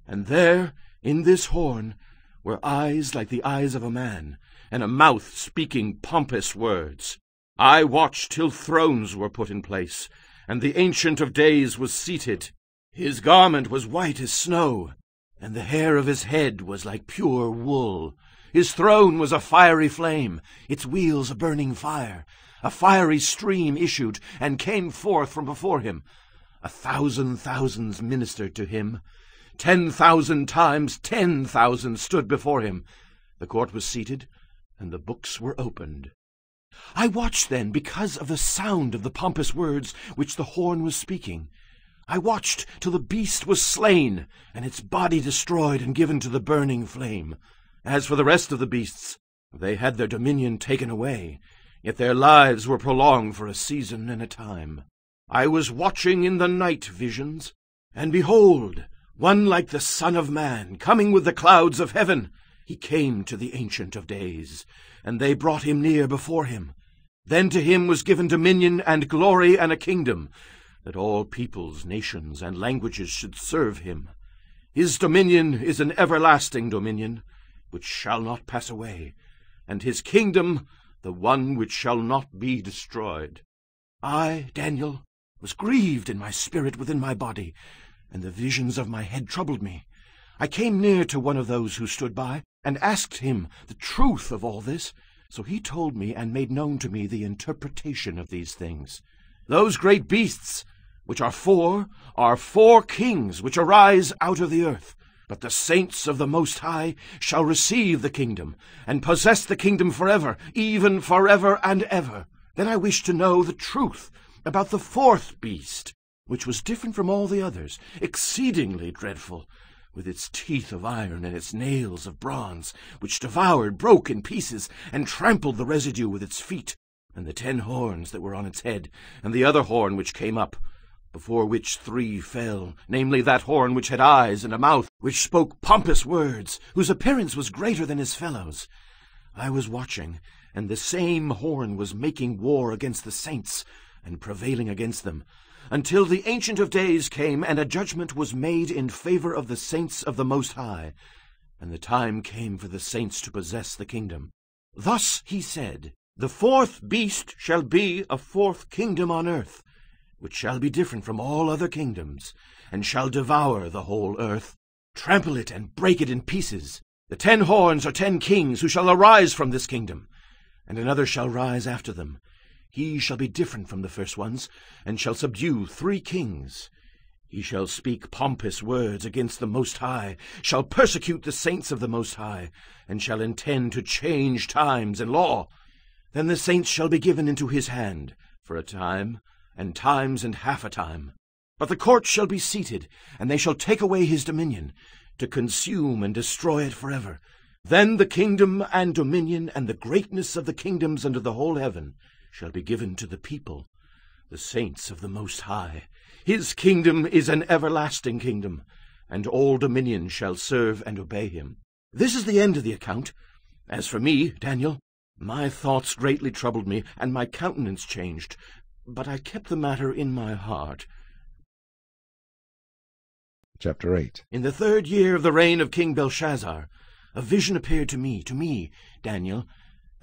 And there, in this horn, were eyes like the eyes of a man, and a mouth speaking pompous words. I watched till thrones were put in place, and the Ancient of Days was seated. His garment was white as snow, and the hair of his head was like pure wool. His throne was a fiery flame, its wheels a burning fire. A fiery stream issued and came forth from before him. 1,000 thousands ministered to him. 10,000 times 10,000 stood before him. The court was seated, and the books were opened. I watched then because of the sound of the pompous words which the horn was speaking. I watched till the beast was slain, and its body destroyed and given to the burning flame. As for the rest of the beasts, they had their dominion taken away, yet their lives were prolonged for a season and a time. I was watching in the night visions, and behold, one like the Son of Man, coming with the clouds of heaven. He came to the Ancient of Days, and they brought him near before him. Then to him was given dominion and glory and a kingdom, that all peoples, nations, and languages should serve him. His dominion is an everlasting dominion, which shall not pass away, and his kingdom the one which shall not be destroyed. I, Daniel, was grieved in my spirit within my body, and the visions of my head troubled me. I came near to one of those who stood by, and asked him the truth of all this. So he told me and made known to me the interpretation of these things. Those great beasts, which are 4 kings which arise out of the earth. But the saints of the Most High shall receive the kingdom, and possess the kingdom forever, even forever and ever. Then I wished to know the truth about the 4th beast, which was different from all the others, exceedingly dreadful, with its teeth of iron and its nails of bronze, which devoured, broke in pieces, and trampled the residue with its feet, and the 10 horns that were on its head, and the other horn which came up. before which 3 fell, namely that horn which had eyes and a mouth, which spoke pompous words, whose appearance was greater than his fellows. I was watching, and the same horn was making war against the saints, and prevailing against them, until the Ancient of Days came, and a judgment was made in favor of the saints of the Most High, and the time came for the saints to possess the kingdom. Thus he said, The 4th beast shall be a 4th kingdom on earth, which shall be different from all other kingdoms, and shall devour the whole earth, trample it and break it in pieces. The 10 horns are 10 kings who shall arise from this kingdom, and another shall rise after them. He shall be different from the first ones, and shall subdue 3 kings. He shall speak pompous words against the Most High, shall persecute the saints of the Most High, and shall intend to change times and law. Then the saints shall be given into his hand, for a time, and times and half a time. But the court shall be seated, and they shall take away his dominion, to consume and destroy it forever. Then the kingdom and dominion and the greatness of the kingdoms under the whole heaven shall be given to the people, the saints of the Most High. His kingdom is an everlasting kingdom, and all dominion shall serve and obey him. This is the end of the account. As for me, Daniel, my thoughts greatly troubled me, and my countenance changed, but I kept the matter in my heart. Chapter 8. In the 3rd year of the reign of King Belshazzar, a vision appeared to me, Daniel,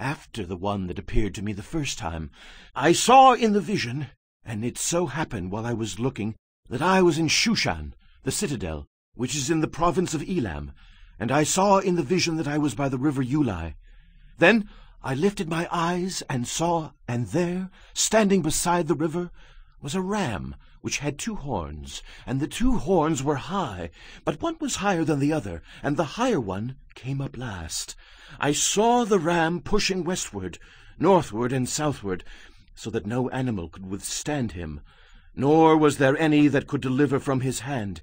after the one that appeared to me the first time. I saw in the vision, and it so happened while I was looking, that I was in Shushan, the citadel, which is in the province of Elam, and I saw in the vision that I was by the river Ulai. Then I lifted my eyes and saw, and there, standing beside the river, was a ram which had 2 horns, and the 2 horns were high, but one was higher than the other, and the higher one came up last. I saw the ram pushing westward, northward, and southward, so that no animal could withstand him, nor was there any that could deliver from his hand.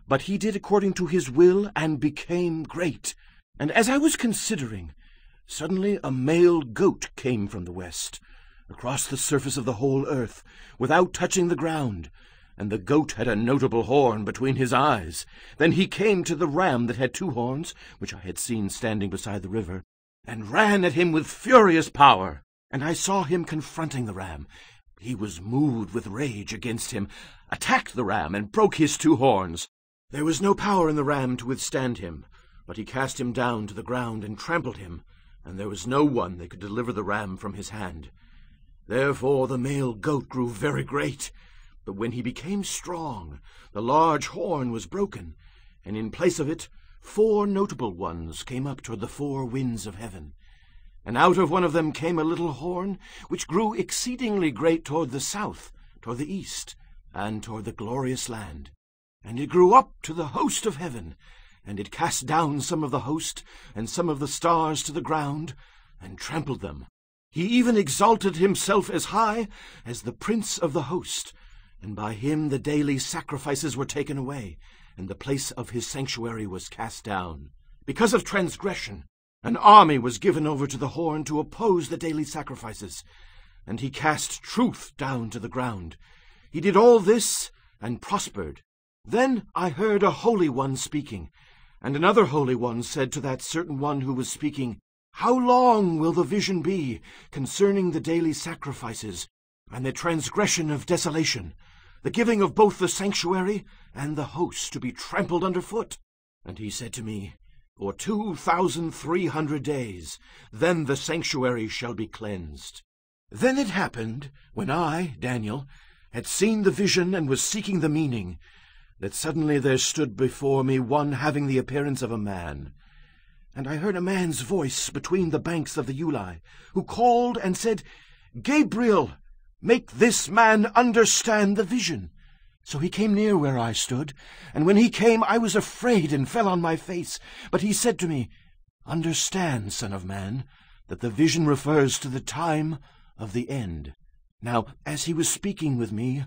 But he did according to his will, and became great. And as I was considering, suddenly a male goat came from the west, across the surface of the whole earth, without touching the ground, and the goat had a notable horn between his eyes. Then he came to the ram that had 2 horns, which I had seen standing beside the river, and ran at him with furious power. And I saw him confronting the ram. He was moved with rage against him, attacked the ram, and broke his 2 horns. There was no power in the ram to withstand him, but he cast him down to the ground and trampled him, and there was no one that could deliver the ram from his hand. Therefore the male goat grew very great, but when he became strong, the large horn was broken, and in place of it 4 notable ones came up toward the 4 winds of heaven. And out of one of them came a little horn, which grew exceedingly great toward the south, toward the east, and toward the glorious land. And it grew up to the host of heaven, and it cast down some of the host, and some of the stars to the ground, and trampled them. He even exalted himself as high as the prince of the host, and by him the daily sacrifices were taken away, and the place of his sanctuary was cast down. Because of transgression, an army was given over to the horn to oppose the daily sacrifices, and he cast truth down to the ground. He did all this and prospered. Then I heard a holy one speaking, and another holy one said to that certain one who was speaking, How long will the vision be concerning the daily sacrifices, and the transgression of desolation, the giving of both the sanctuary and the host to be trampled under foot? And he said to me, For 2,300 days, then the sanctuary shall be cleansed. Then it happened, when I, Daniel, had seen the vision and was seeking the meaning, that suddenly there stood before me one having the appearance of a man. And I heard a man's voice between the banks of the Ulai, who called and said, Gabriel, make this man understand the vision. So he came near where I stood, and when he came I was afraid and fell on my face. But he said to me, Understand, son of man, that the vision refers to the time of the end. Now, as he was speaking with me,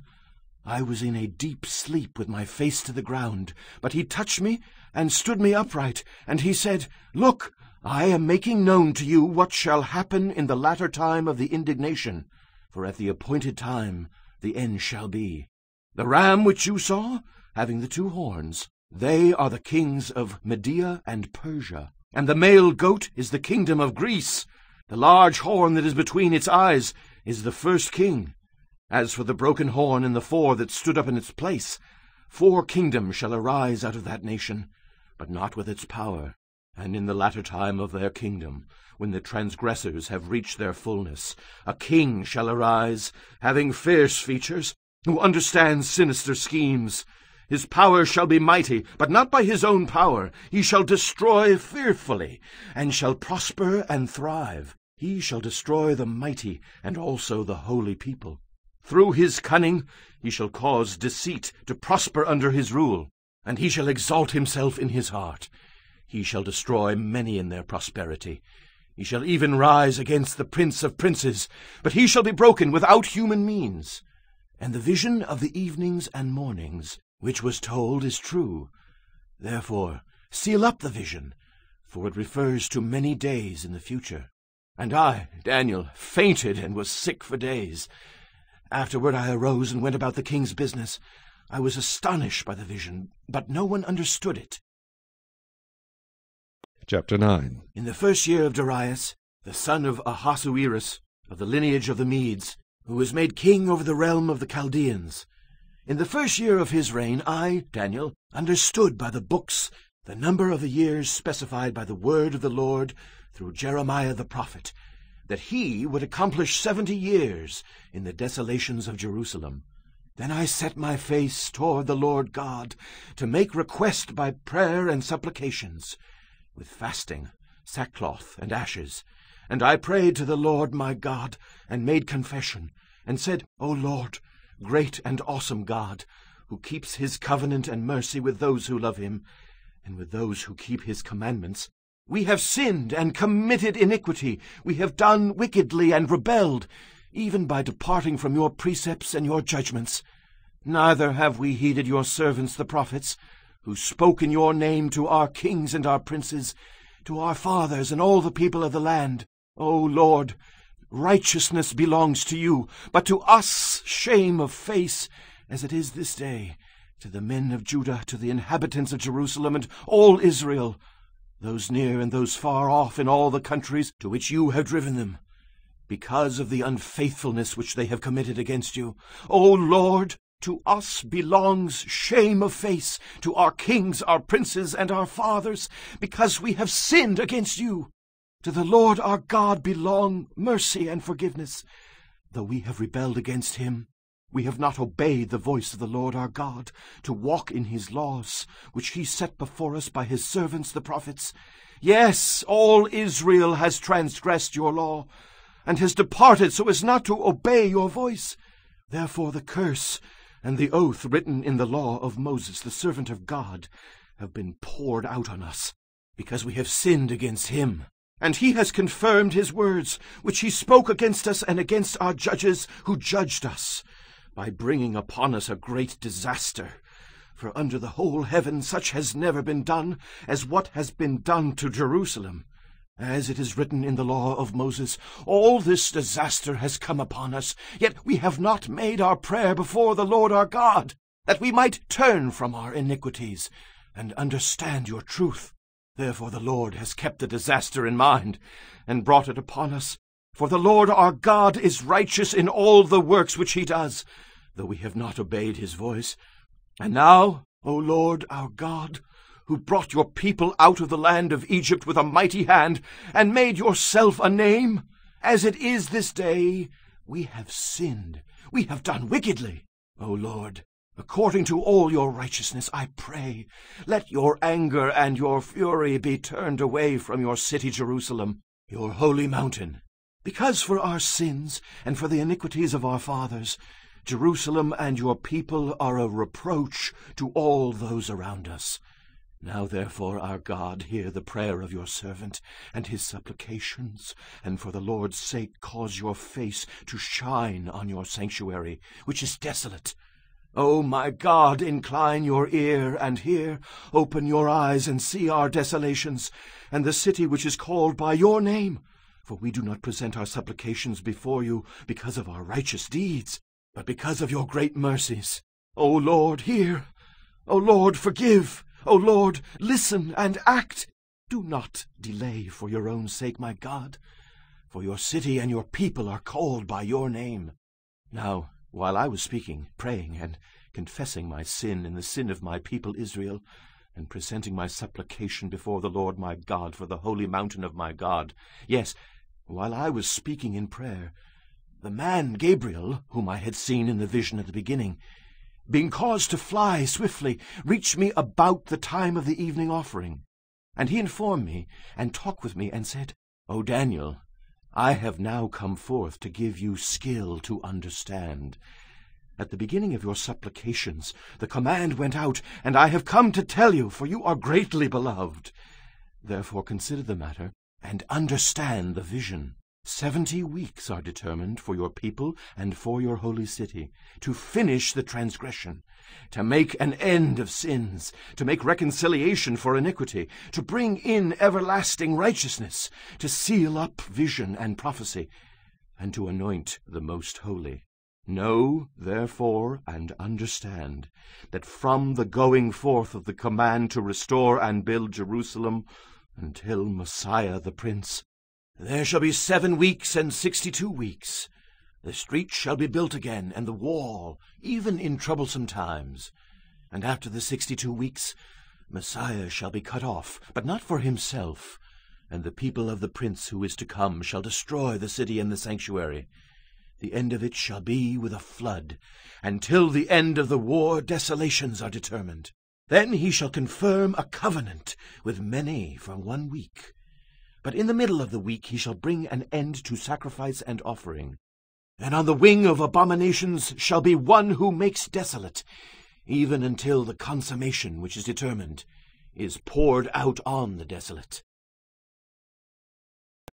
I was in a deep sleep with my face to the ground. But he touched me and stood me upright, and he said, Look, I am making known to you what shall happen in the latter time of the indignation, for at the appointed time the end shall be. The ram which you saw, having the 2 horns, they are the kings of Media and Persia. And the male goat is the kingdom of Greece. The large horn that is between its eyes is the first king. As for the broken horn and the 4 that stood up in its place, 4 kingdoms shall arise out of that nation, but not with its power. And in the latter time of their kingdom, when the transgressors have reached their fullness, a king shall arise, having fierce features, who understands sinister schemes. His power shall be mighty, but not by his own power. He shall destroy fearfully, and shall prosper and thrive. He shall destroy the mighty, and also the holy people. Through his cunning he shall cause deceit to prosper under his rule, and he shall exalt himself in his heart. He shall destroy many in their prosperity. He shall even rise against the prince of princes, but he shall be broken without human means. And the vision of the evenings and mornings, which was told, is true. Therefore seal up the vision, for it refers to many days in the future. And I, Daniel, fainted and was sick for days. Afterward I arose and went about the king's business. I was astonished by the vision, but no one understood it. Chapter 9. In the 1st year of Darius, the son of Ahasuerus, of the lineage of the Medes, who was made king over the realm of the Chaldeans, in the 1st year of his reign, I, Daniel, understood by the books the number of the years specified by the word of the Lord through Jeremiah the prophet, that he would accomplish 70 years in the desolations of Jerusalem. Then I set my face toward the Lord God to make request by prayer and supplications, with fasting, sackcloth, and ashes. And I prayed to the Lord my God, and made confession, and said, O Lord, great and awesome God, who keeps his covenant and mercy with those who love him, and with those who keep his commandments, we have sinned and committed iniquity. We have done wickedly and rebelled, even by departing from your precepts and your judgments. Neither have we heeded your servants the prophets, who spoke in your name to our kings and our princes, to our fathers and all the people of the land. O Lord, righteousness belongs to you, but to us shame of face, as it is this day, to the men of Judah, to the inhabitants of Jerusalem, and all Israel, those near and those far off in all the countries to which you have driven them, because of the unfaithfulness which they have committed against you. O Lord, to us belongs shame of face, to our kings, our princes, and our fathers, because we have sinned against you. To the Lord our God belong mercy and forgiveness. Though we have rebelled against him, we have not obeyed the voice of the Lord our God, to walk in his laws, which he set before us by his servants the prophets. Yes, all Israel has transgressed your law, and has departed so as not to obey your voice. Therefore the curse and the oath written in the law of Moses, the servant of God, have been poured out on us, because we have sinned against him. And he has confirmed his words, which he spoke against us and against our judges who judged us, by bringing upon us a great disaster. For under the whole heaven such has never been done as what has been done to Jerusalem. As it is written in the law of Moses, all this disaster has come upon us, yet we have not made our prayer before the Lord our God, that we might turn from our iniquities and understand your truth. Therefore the Lord has kept the disaster in mind, and brought it upon us. For the Lord our God is righteous in all the works which he does, though we have not obeyed his voice. And now, O Lord our God, who brought your people out of the land of Egypt with a mighty hand, and made yourself a name, as it is this day, we have sinned, we have done wickedly. O Lord, according to all your righteousness, I pray, let your anger and your fury be turned away from your city Jerusalem, your holy mountain. Because for our sins and for the iniquities of our fathers, Jerusalem and your people are a reproach to all those around us. Now therefore, our God, hear the prayer of your servant and his supplications, and for the Lord's sake cause your face to shine on your sanctuary, which is desolate. O my God, incline your ear and hear, open your eyes and see our desolations, and the city which is called by your name. For we do not present our supplications before you because of our righteous deeds, but because of your great mercies. O Lord, hear! O Lord, forgive! O Lord, listen and act! Do not delay for your own sake, my God, for your city and your people are called by your name. Now, while I was speaking, praying, and confessing my sin and the sin of my people Israel, and presenting my supplication before the Lord my God for the holy mountain of my God, yes, while I was speaking in prayer, the man Gabriel, whom I had seen in the vision at the beginning, being caused to fly swiftly, reached me about the time of the evening offering. And he informed me, and talked with me, and said, O Daniel, I have now come forth to give you skill to understand. At the beginning of your supplications the command went out, and I have come to tell you, for you are greatly beloved. Therefore consider the matter, and understand the vision. 70 weeks are determined for your people and for your holy city, to finish the transgression, to make an end of sins, to make reconciliation for iniquity, to bring in everlasting righteousness, to seal up vision and prophecy, and to anoint the most holy. Know, therefore, and understand, that from the going forth of the command to restore and build Jerusalem until Messiah the Prince, there shall be 7 weeks and 62 weeks. The street shall be built again, and the wall, even in troublesome times. And after the 62 weeks, Messiah shall be cut off, but not for himself. And the people of the prince who is to come shall destroy the city and the sanctuary. The end of it shall be with a flood. Until the end of the war, desolations are determined. Then he shall confirm a covenant with many for 1 week. But in the middle of the week he shall bring an end to sacrifice and offering. And on the wing of abominations shall be one who makes desolate, even until the consummation which is determined is poured out on the desolate.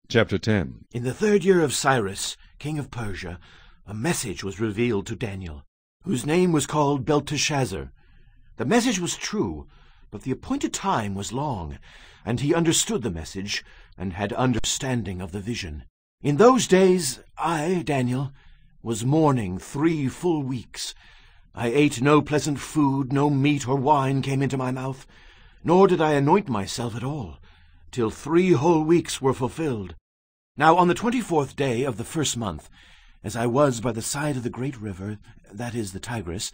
Chapter 10. In the 3rd year of Cyrus, king of Persia, a message was revealed to Daniel, whose name was called Belteshazzar. The message was true, but the appointed time was long, and he understood the message, and had understanding of the vision. In those days I, Daniel, was mourning 3 full weeks. I ate no pleasant food, no meat or wine came into my mouth, nor did I anoint myself at all, till 3 whole weeks were fulfilled. Now on the 24th day of the 1st month, as I was by the side of the great river, that is the Tigris,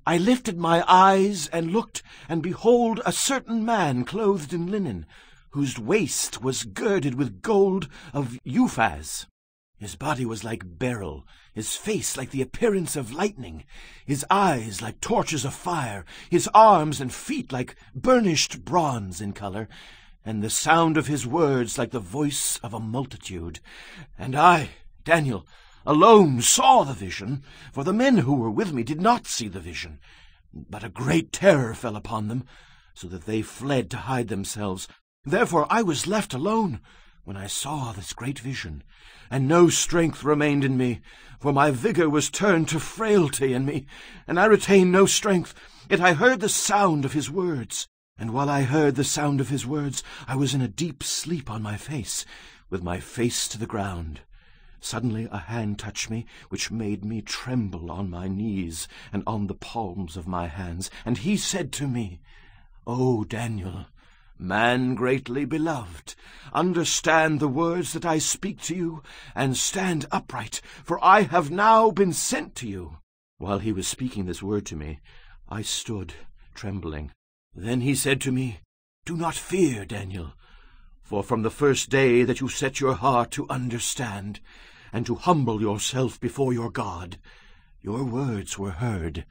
I lifted my eyes and looked, and behold, a certain man clothed in linen, whose waist was girded with gold of Uphaz. His body was like beryl, his face like the appearance of lightning, his eyes like torches of fire, his arms and feet like burnished bronze in color, and the sound of his words like the voice of a multitude. And I, Daniel, alone saw the vision, for the men who were with me did not see the vision. But a great terror fell upon them, so that they fled to hide themselves. Therefore I was left alone when I saw this great vision, and no strength remained in me, for my vigor was turned to frailty in me, and I retained no strength. Yet I heard the sound of his words, and while I heard the sound of his words, I was in a deep sleep on my face, with my face to the ground. Suddenly a hand touched me, which made me tremble on my knees and on the palms of my hands, and he said to me, O Daniel, man greatly beloved, understand the words that I speak to you, and stand upright, for I have now been sent to you. While he was speaking this word to me, I stood, trembling. Then he said to me, Do not fear, Daniel, for from the first day that you set your heart to understand, and to humble yourself before your God, your words were heard,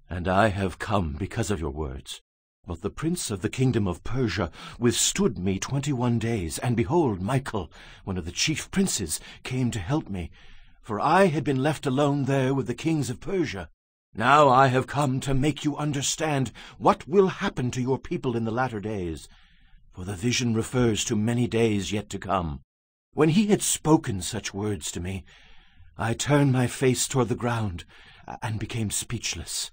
and I have come because of your words. But the prince of the kingdom of Persia withstood me 21 days, and behold, Michael, one of the chief princes, came to help me, for I had been left alone there with the kings of Persia. Now I have come to make you understand what will happen to your people in the latter days, for the vision refers to many days yet to come. When he had spoken such words to me, I turned my face toward the ground, and became speechless.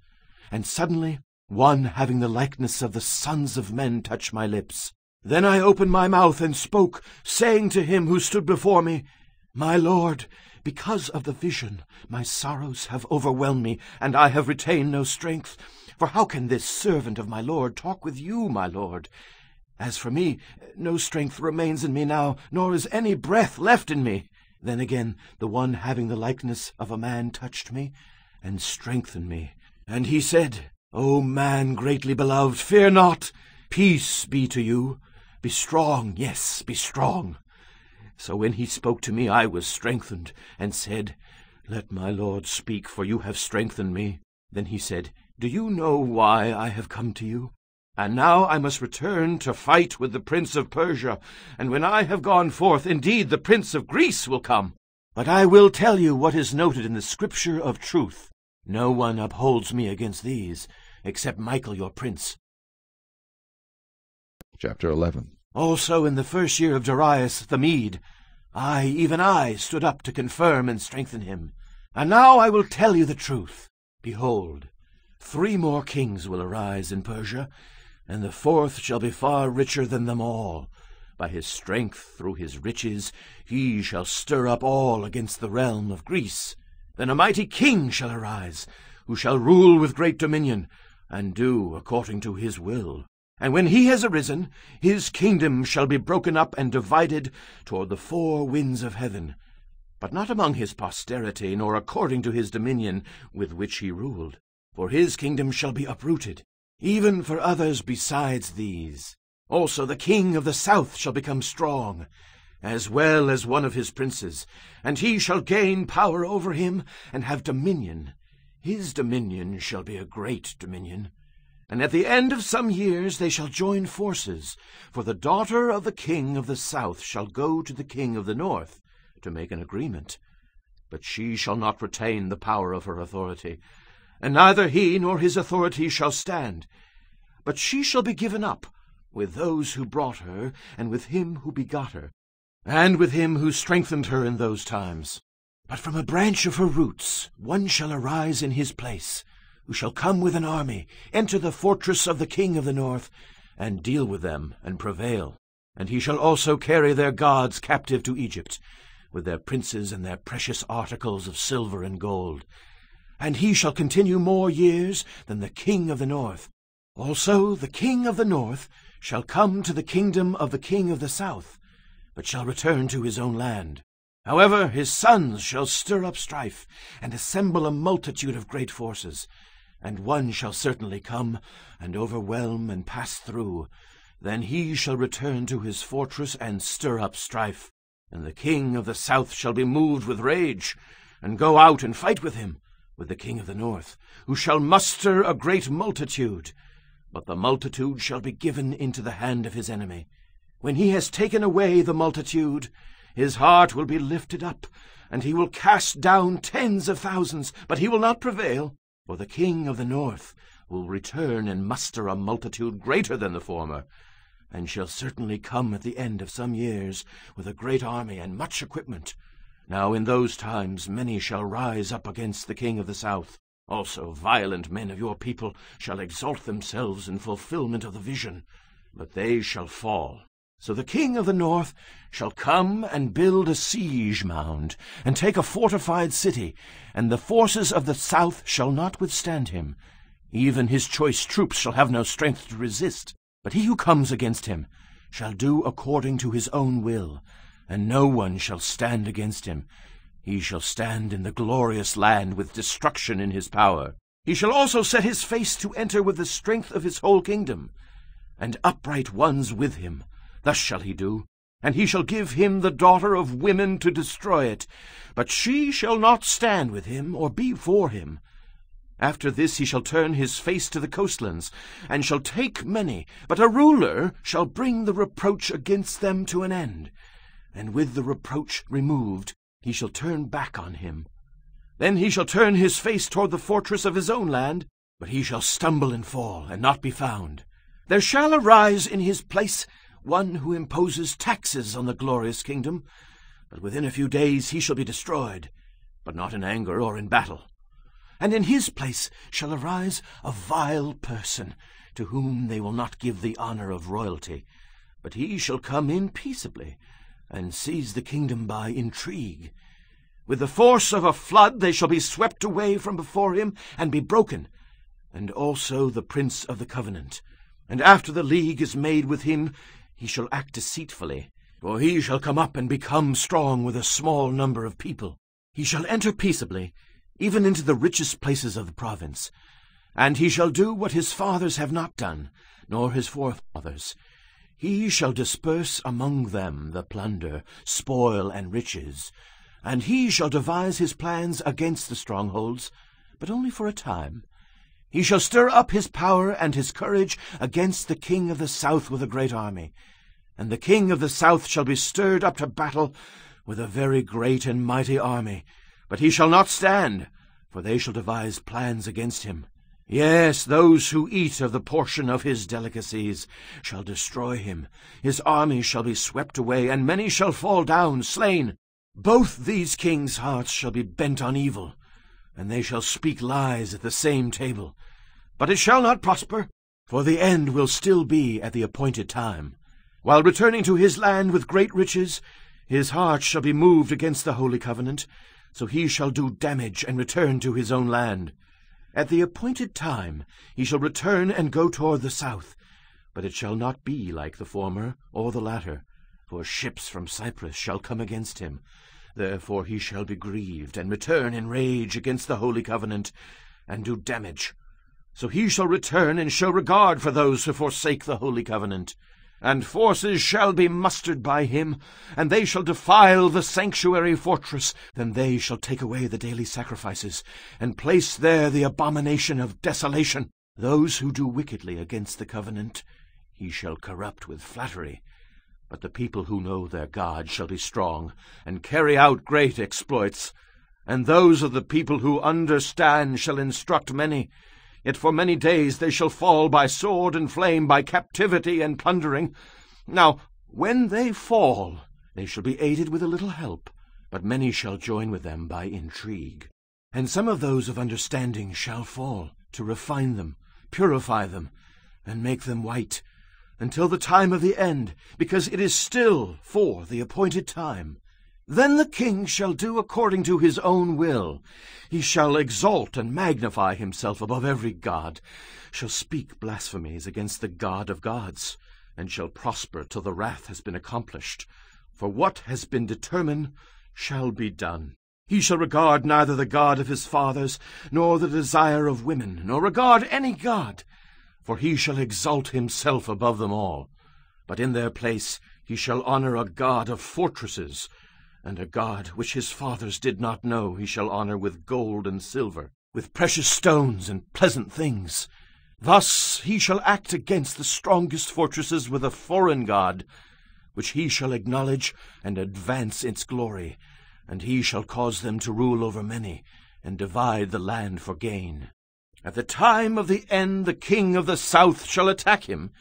And suddenly one having the likeness of the sons of men touched my lips. Then I opened my mouth and spoke, saying to him who stood before me, My Lord, Because of the vision, my sorrows have overwhelmed me, and I have retained no strength. For how can this servant of my Lord talk with you, my Lord? As for me, no strength remains in me now, nor is any breath left in me. Then again the one having the likeness of a man touched me, and strengthened me. And he said, O man greatly beloved, fear not. Peace be to you. Be strong, yes, be strong. So when he spoke to me, I was strengthened, and said, Let my Lord speak, for you have strengthened me. Then he said, Do you know why I have come to you? And now I must return to fight with the prince of Persia, and when I have gone forth, indeed the prince of Greece will come. But I will tell you what is noted in the scripture of truth. No one upholds me against these, except Michael your prince. Chapter 11. Also in the first year of Darius the Mede, even I, stood up to confirm and strengthen him. And now I will tell you the truth. Behold, 3 more kings will arise in Persia, and the 4th shall be far richer than them all. By his strength, through his riches, he shall stir up all against the realm of Greece. Then a mighty king shall arise, who shall rule with great dominion, and do according to his will. And when he has arisen, his kingdom shall be broken up and divided toward the 4 winds of heaven, but not among his posterity, nor according to his dominion with which he ruled. For his kingdom shall be uprooted, even for others besides these. Also the king of the south shall become strong, as well as one of his princes, and he shall gain power over him, and have dominion. His dominion shall be a great dominion. And at the end of some years they shall join forces, for the daughter of the king of the south shall go to the king of the north to make an agreement. But she shall not retain the power of her authority, and neither he nor his authority shall stand. But she shall be given up, with those who brought her, and with him who begot her, and with him who strengthened her in those times. But from a branch of her roots one shall arise in his place, who shall come with an army, enter the fortress of the king of the north, and deal with them, and prevail. And he shall also carry their gods captive to Egypt, with their princes and their precious articles of silver and gold. And he shall continue more years than the king of the north. Also the king of the north shall come to the kingdom of the king of the south, but shall return to his own land. However, his sons shall stir up strife, and assemble a multitude of great forces. And one shall certainly come, and overwhelm and pass through. Then he shall return to his fortress, and stir up strife. And the king of the south shall be moved with rage, and go out and fight with him, with the king of the north, who shall muster a great multitude. But the multitude shall be given into the hand of his enemy. When he has taken away the multitude, his heart will be lifted up, and he will cast down tens of thousands, but he will not prevail. For the king of the north will return and muster a multitude greater than the former, and shall certainly come at the end of some years with a great army and much equipment. Now in those times many shall rise up against the king of the south. Also violent men of your people shall exalt themselves in fulfillment of the vision, but they shall fall. So the king of the north shall come and build a siege mound, and take a fortified city, and the forces of the south shall not withstand him. Even his choice troops shall have no strength to resist. But he who comes against him shall do according to his own will, and no one shall stand against him. He shall stand in the glorious land with destruction in his power. He shall also set his face to enter with the strength of his whole kingdom, and upright ones with him. Thus shall he do, and he shall give him the daughter of women to destroy it, but she shall not stand with him or be for him. After this he shall turn his face to the coastlands, and shall take many, but a ruler shall bring the reproach against them to an end, and with the reproach removed he shall turn back on him. Then he shall turn his face toward the fortress of his own land, but he shall stumble and fall, and not be found. There shall arise in his place one who imposes taxes on the glorious kingdom, but within a few days he shall be destroyed, but not in anger or in battle. And in his place shall arise a vile person, to whom they will not give the honor of royalty, but he shall come in peaceably, and seize the kingdom by intrigue. With the force of a flood they shall be swept away from before him, and be broken, and also the prince of the covenant. And after the league is made with him, he shall act deceitfully, for he shall come up and become strong with a small number of people. He shall enter peaceably, even into the richest places of the province. And he shall do what his fathers have not done, nor his forefathers. He shall disperse among them the plunder, spoil, and riches. And he shall devise his plans against the strongholds, but only for a time. He shall stir up his power and his courage against the king of the south with a great army. And the king of the south shall be stirred up to battle with a very great and mighty army. But he shall not stand, for they shall devise plans against him. Yes, those who eat of the portion of his delicacies shall destroy him. His army shall be swept away, and many shall fall down, slain. Both these kings' hearts shall be bent on evil, and they shall speak lies at the same table. But it shall not prosper, for the end will still be at the appointed time. While returning to his land with great riches, his heart shall be moved against the holy covenant, so he shall do damage and return to his own land. At the appointed time he shall return and go toward the south, but it shall not be like the former or the latter, for ships from Cyprus shall come against him. Therefore he shall be grieved, and return in rage against the holy covenant, and do damage. So he shall return and show regard for those who forsake the holy covenant. And forces shall be mustered by him, and they shall defile the sanctuary fortress. Then they shall take away the daily sacrifices, and place there the abomination of desolation. Those who do wickedly against the covenant he shall corrupt with flattery. But the people who know their God shall be strong, and carry out great exploits. And those of the people who understand shall instruct many. Yet for many days they shall fall by sword and flame, by captivity and plundering. Now, when they fall, they shall be aided with a little help, but many shall join with them by intrigue. And some of those of understanding shall fall, to refine them, purify them, and make them white, until the time of the end, because it is still for the appointed time. Then the king shall do according to his own will. He shall exalt and magnify himself above every god, shall speak blasphemies against the God of gods, and shall prosper till the wrath has been accomplished. For what has been determined shall be done. He shall regard neither the God of his fathers, nor the desire of women, nor regard any god, for he shall exalt himself above them all. But in their place he shall honor a God of fortresses, and a God which his fathers did not know he shall honor with gold and silver, with precious stones and pleasant things. Thus he shall act against the strongest fortresses with a foreign god, which he shall acknowledge and advance its glory, and he shall cause them to rule over many, and divide the land for gain. At the time of the end the king of the south shall attack him,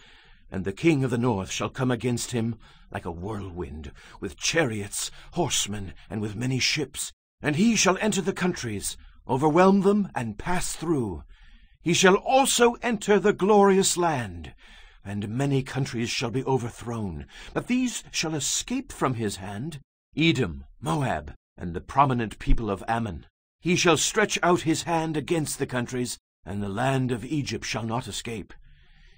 and the king of the north shall come against him like a whirlwind, with chariots, horsemen, and with many ships. And he shall enter the countries, overwhelm them, and pass through. He shall also enter the glorious land, and many countries shall be overthrown, but these shall escape from his hand: Edom, Moab, and the prominent people of Ammon. He shall stretch out his hand against the countries, and the land of Egypt shall not escape.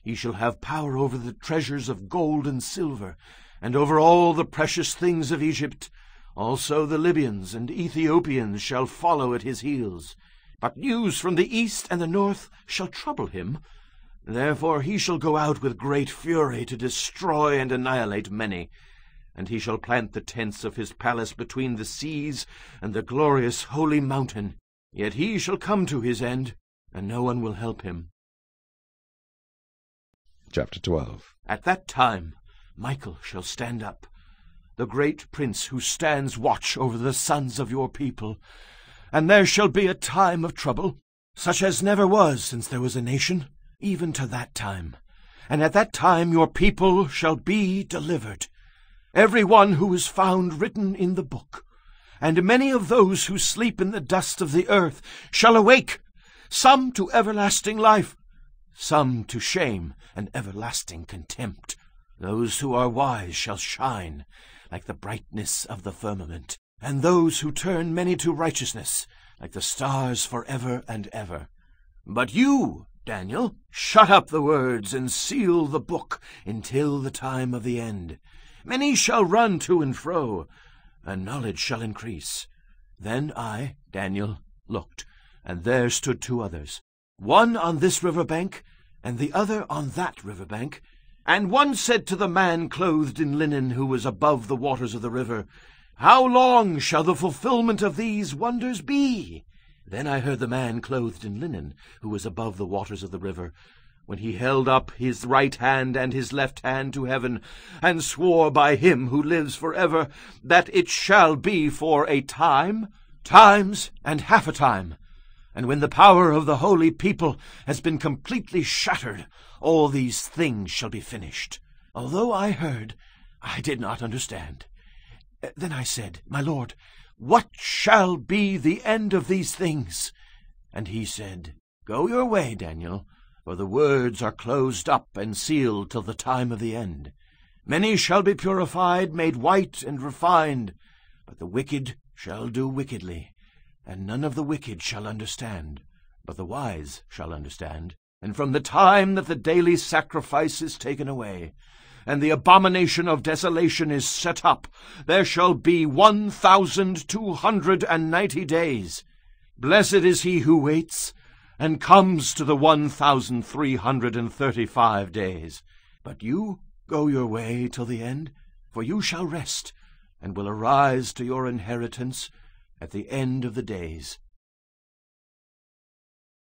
He shall have power over the treasures of gold and silver, and over all the precious things of Egypt. Also the Libyans and Ethiopians shall follow at his heels. But news from the east and the north shall trouble him. Therefore he shall go out with great fury to destroy and annihilate many. And he shall plant the tents of his palace between the seas and the glorious holy mountain. Yet he shall come to his end, and no one will help him. Chapter 12. At that time Michael shall stand up, the great prince who stands watch over the sons of your people. And there shall be a time of trouble, such as never was since there was a nation, even to that time. And at that time your people shall be delivered, every one who is found written in the book. And many of those who sleep in the dust of the earth shall awake, some to everlasting life, some to shame and everlasting contempt. Those who are wise shall shine like the brightness of the firmament, and those who turn many to righteousness, like the stars forever and ever. But you, Daniel, shut up the words and seal the book until the time of the end. Many shall run to and fro, and knowledge shall increase. Then I, Daniel, looked, and there stood two others, one on this river bank, and the other on that river bank. And one said to the man clothed in linen who was above the waters of the river, How long shall the fulfillment of these wonders be? Then I heard the man clothed in linen, who was above the waters of the river, when he held up his right hand and his left hand to heaven, and swore by him who lives forever, that it shall be for a time, times, and half a time. And when the power of the holy people has been completely shattered, all these things shall be finished. Although I heard, I did not understand. Then I said, My Lord, what shall be the end of these things? And he said, Go your way, Daniel, for the words are closed up and sealed till the time of the end. Many shall be purified, made white and refined, but the wicked shall do wickedly, and none of the wicked shall understand, but the wise shall understand. And from the time that the daily sacrifice is taken away, and the abomination of desolation is set up, there shall be 1,290 days. Blessed is he who waits, and comes to the 1,335 days. But you go your way till the end, for you shall rest, and will arise to your inheritance at the end of the days.